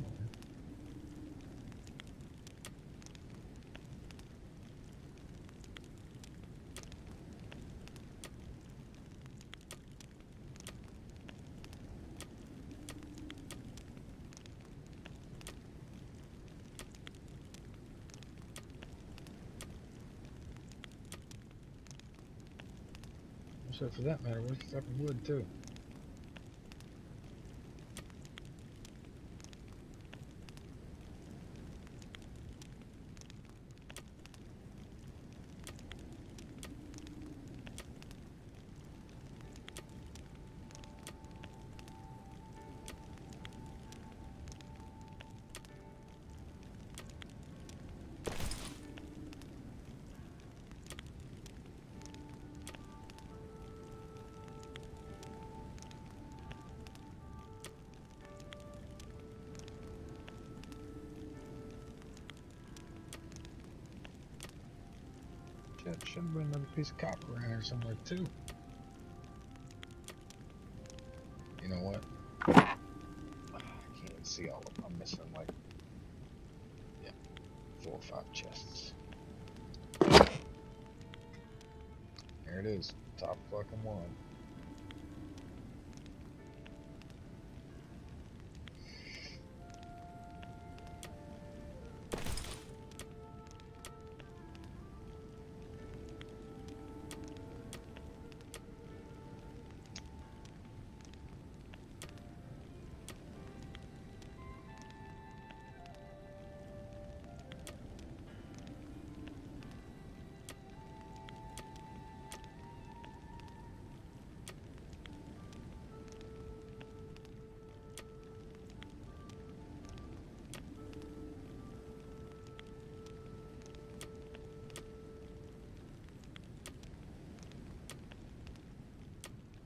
So for that matter, where's the fucking wood too? Shit, should have been another piece of copper around here somewhere too. You know what? I can't even see all of them. I'm missing like, yeah, 4 or 5 chests. There it is, top fucking one.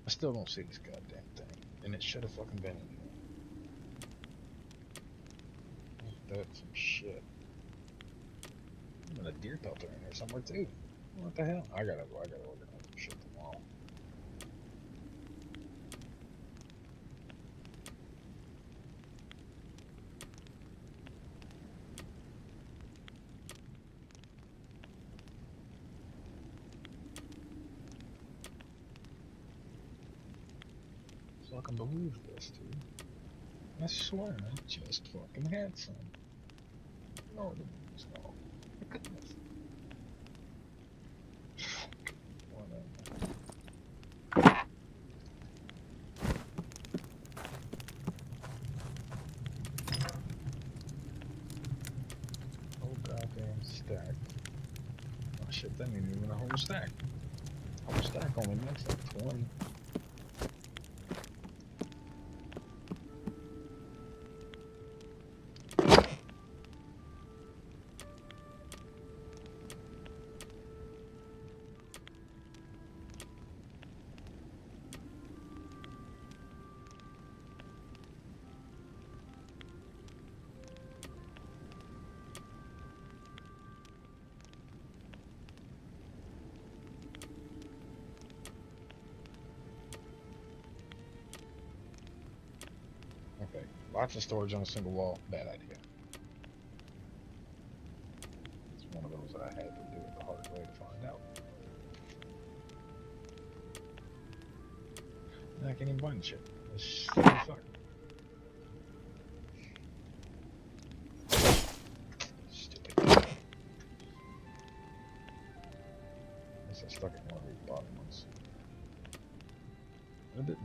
I still don't see this goddamn thing, and it should have fucking been in here. That's some shit. There's a deer pelter in here somewhere too. What the hell? I gotta organize some shit tomorrow. So I can believe this, dude. I swear I just fucking had some. No, it was no. Goodness. Whatever. Oh goddamn stack. Oh shit, that ain't even a whole stack. How much stack on me, man? It's like 20. Okay, lots of storage on a single wall, bad idea. It's one of those that I had to do it the hard way to find out. I can't even find the shit. It's fuck. Stupid. Guess I stuck it in one of these bottom ones. I didn't.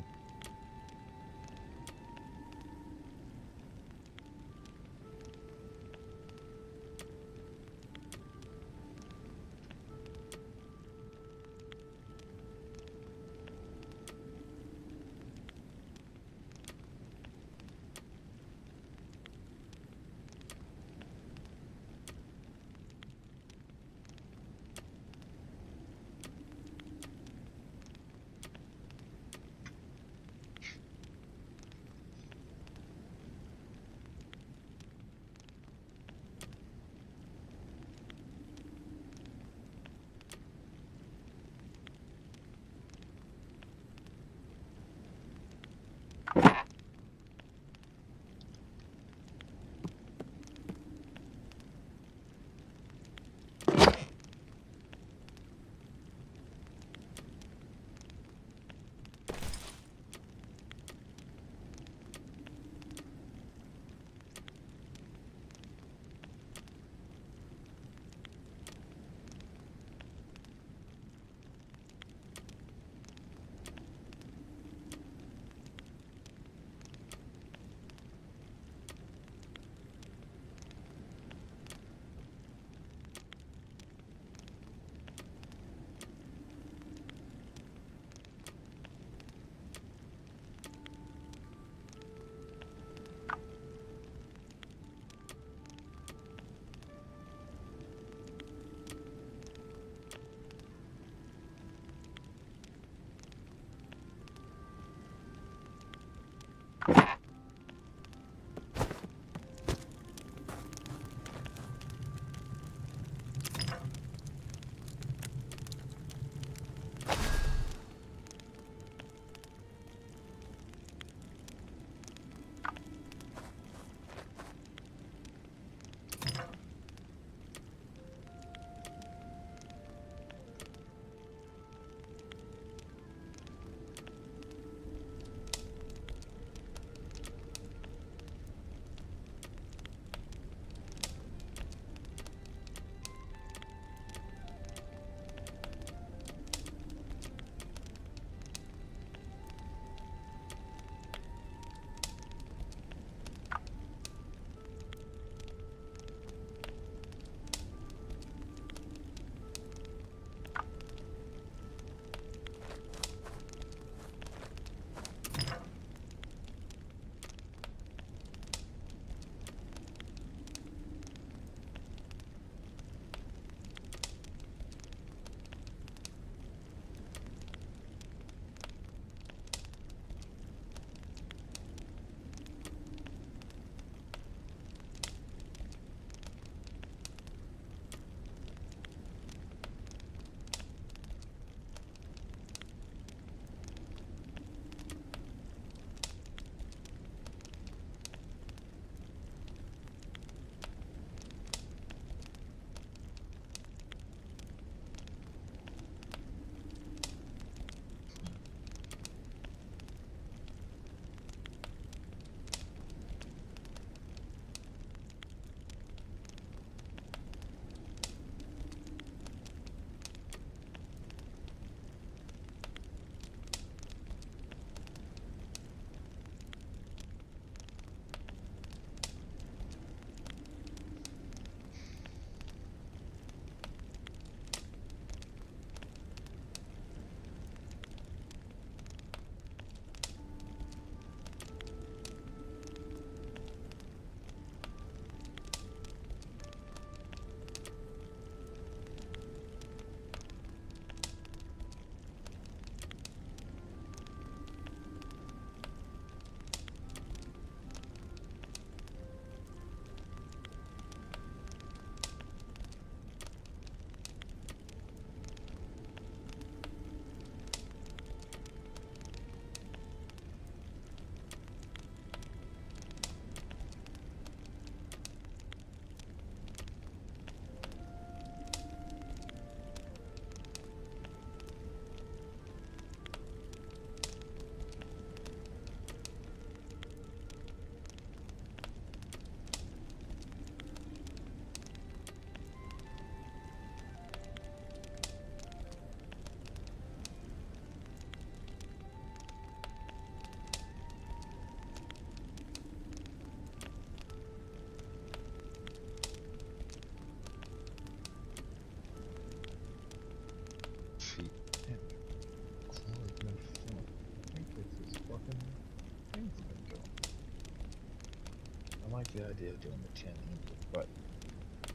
idea of doing the 10 either, but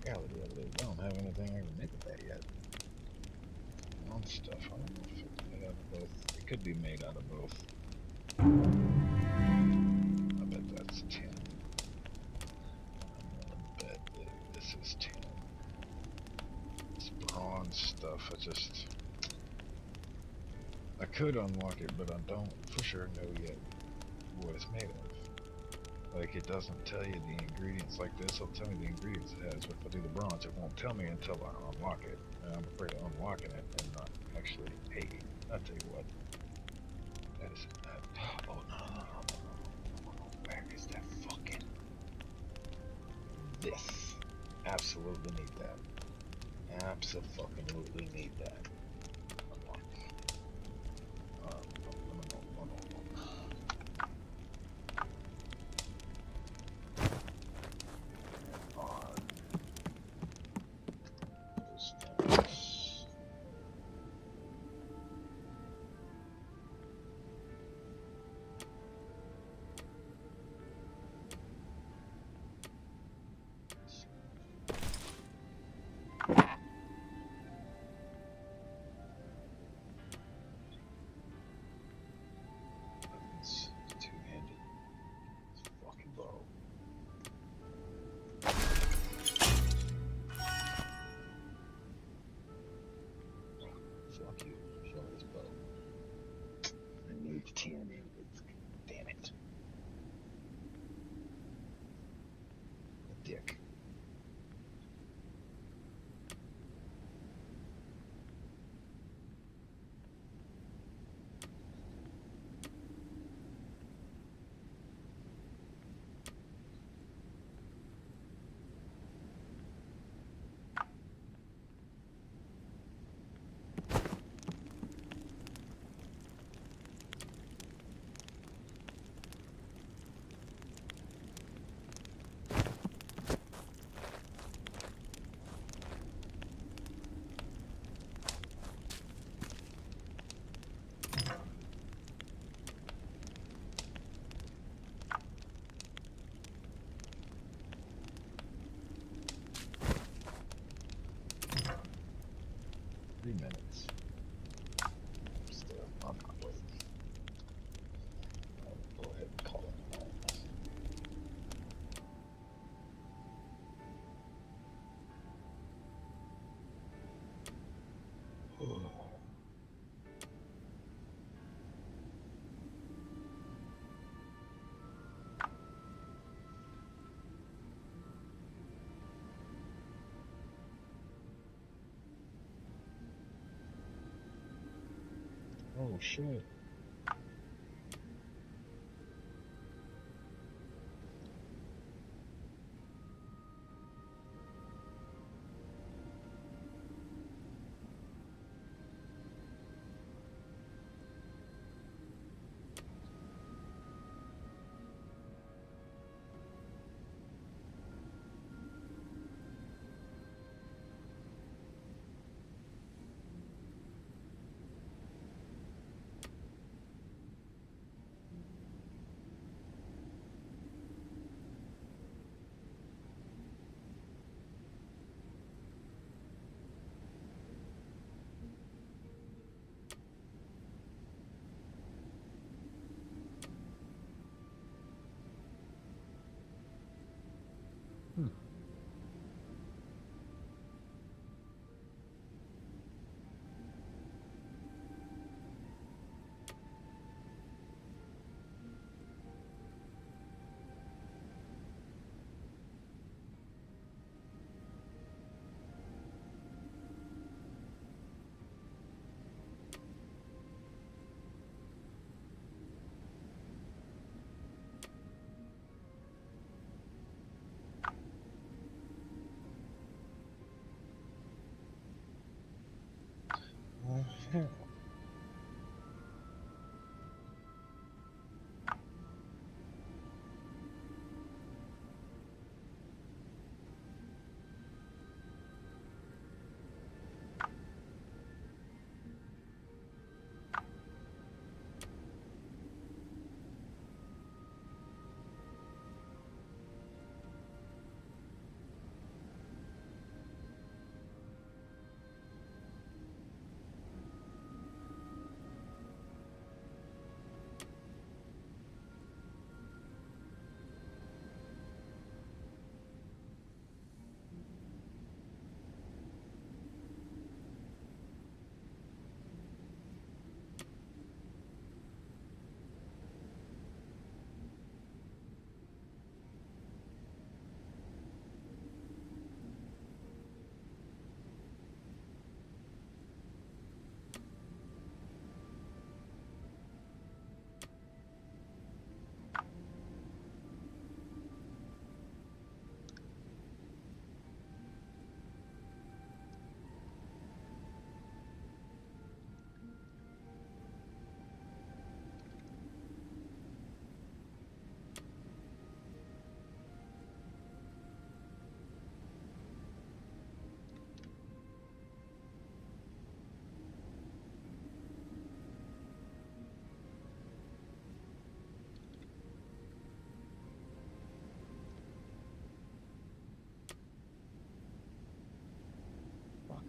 reality of it is I don't have anything I can make with that yet. On stuff, I don't know if it's made out of both. It could be made out of both. I bet that's 10. I'm gonna bet that this is 10. This bronze stuff, I could unlock it, but I don't for sure know yet what it's made of. Like, it doesn't tell you the ingredients like this. It'll tell me the ingredients it has. But if I do the bronze, it won't tell me until I unlock it. And I'm afraid of unlocking it and not actually. Hey, I'll tell you what. That is not. Oh, no. Where is that fucking. This. Absolutely need that. Absolutely need that. Unlock. Damn it. Dick. Minutes. Still, I'm not waiting. I'll go ahead and call it a night. Oh shit.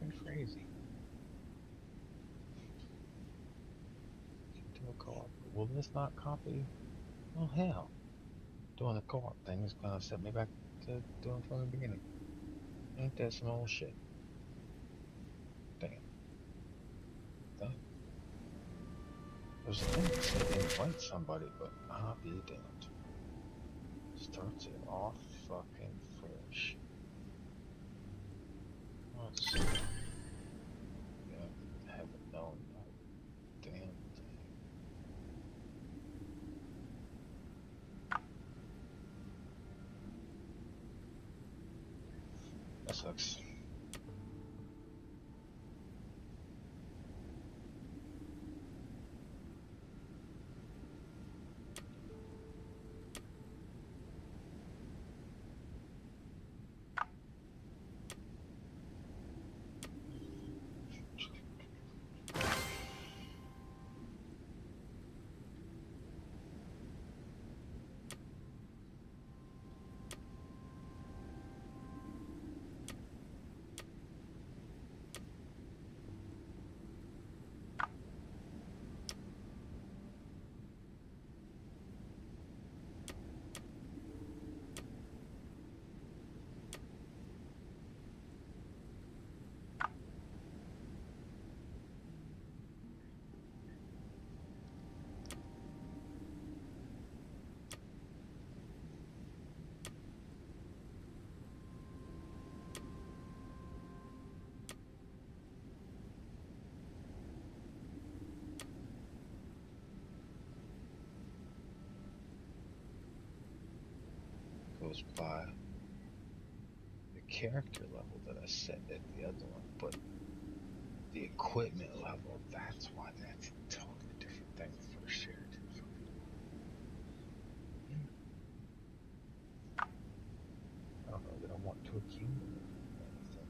fucking crazy. Do a co-op. Will this not copy? Oh hell. Doing the co-op thing is gonna set me back to doing from the beginning. Ain't that some old shit? Damn. Done. There's a thing that said invite somebody, but I'll be damned. Starts it off fucking fresh. Let's see. Yeah, haven't known that damn thing. That sucks. Goes by the character level that I set at the other one, but the equipment level, that's why that's a totally different thing for shared. I don't know that I want to accumulate anything.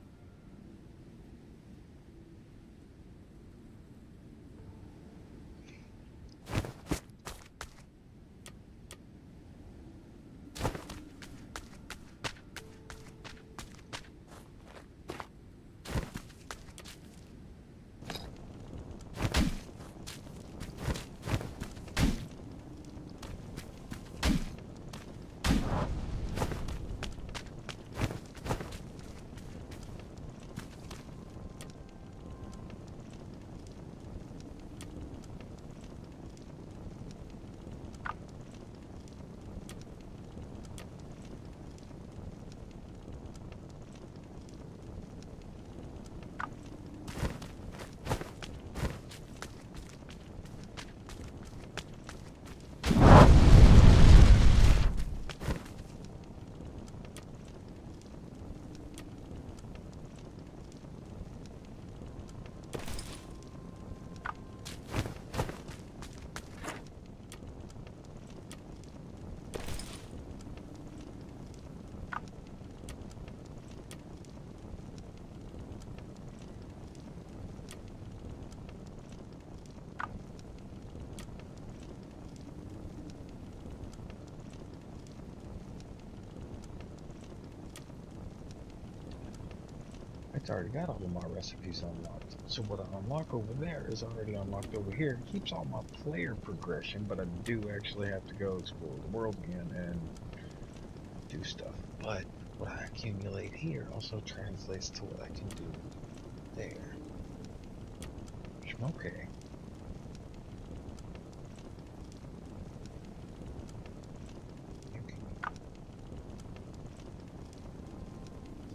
It's already got all of my recipes unlocked. So what I unlock over there is already unlocked over here. It keeps all my player progression, but I do actually have to go explore the world again and do stuff. But what I accumulate here also translates to what I can do there. Okay.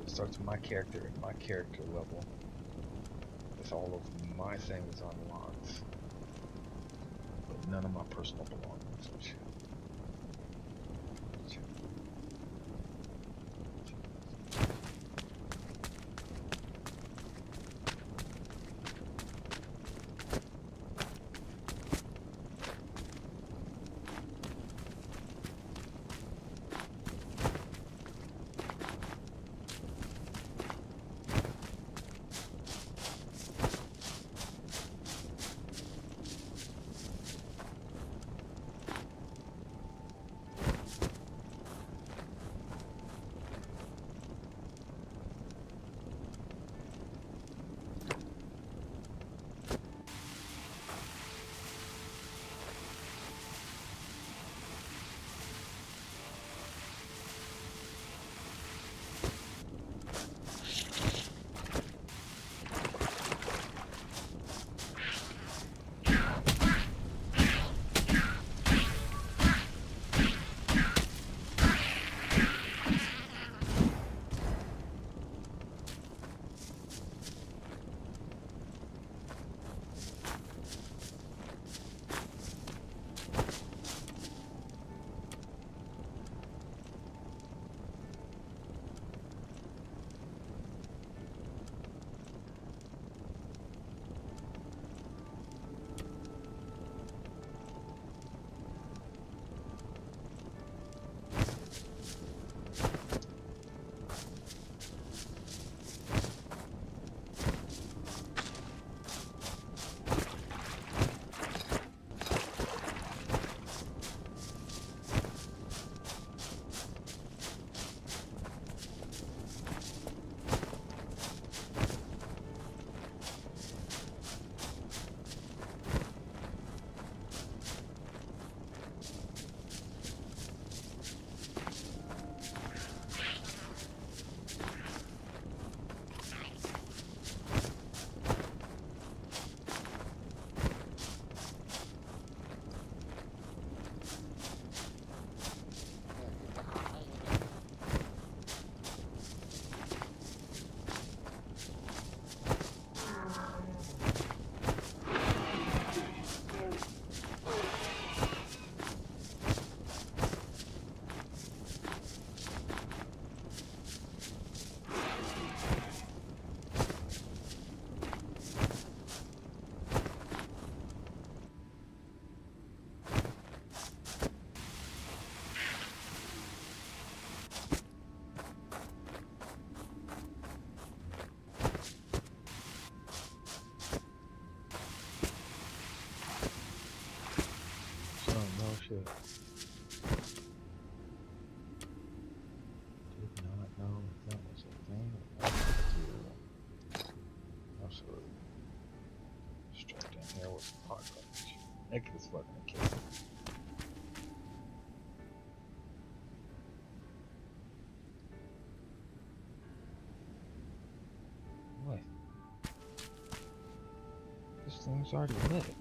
Starts with my character at my character level. With all of my things unlocked. But none of my personal belongings and shit. Hard range. Look at this fucking kid. What? This thing's already lit.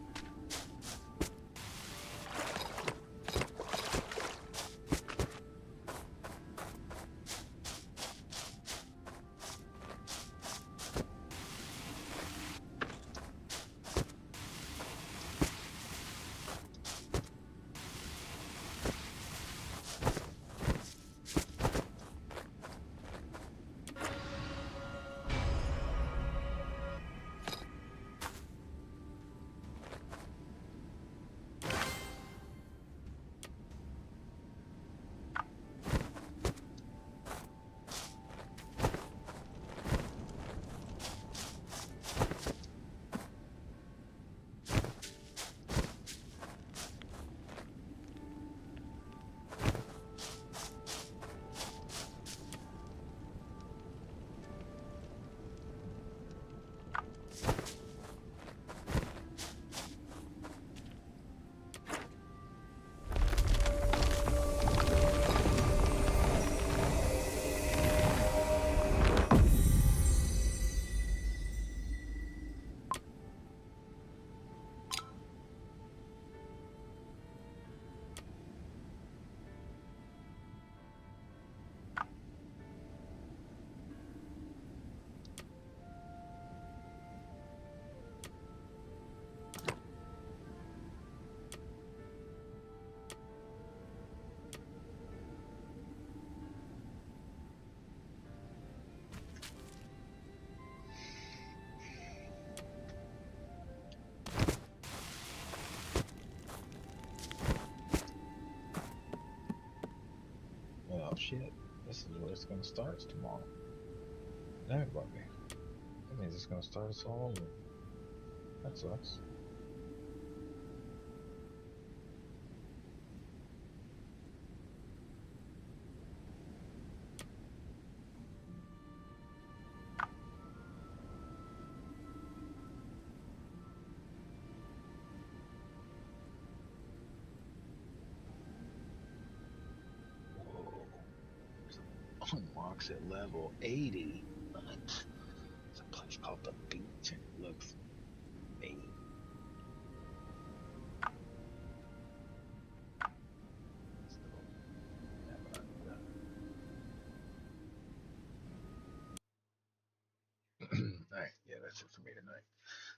Oh shit. This is where it's gonna start tomorrow. Damn it, Bobby. That means it's gonna start us all over. That sucks. Unlocks at level 80. It's a place called the beach and it looks mean. Alright, yeah, that's it for me tonight.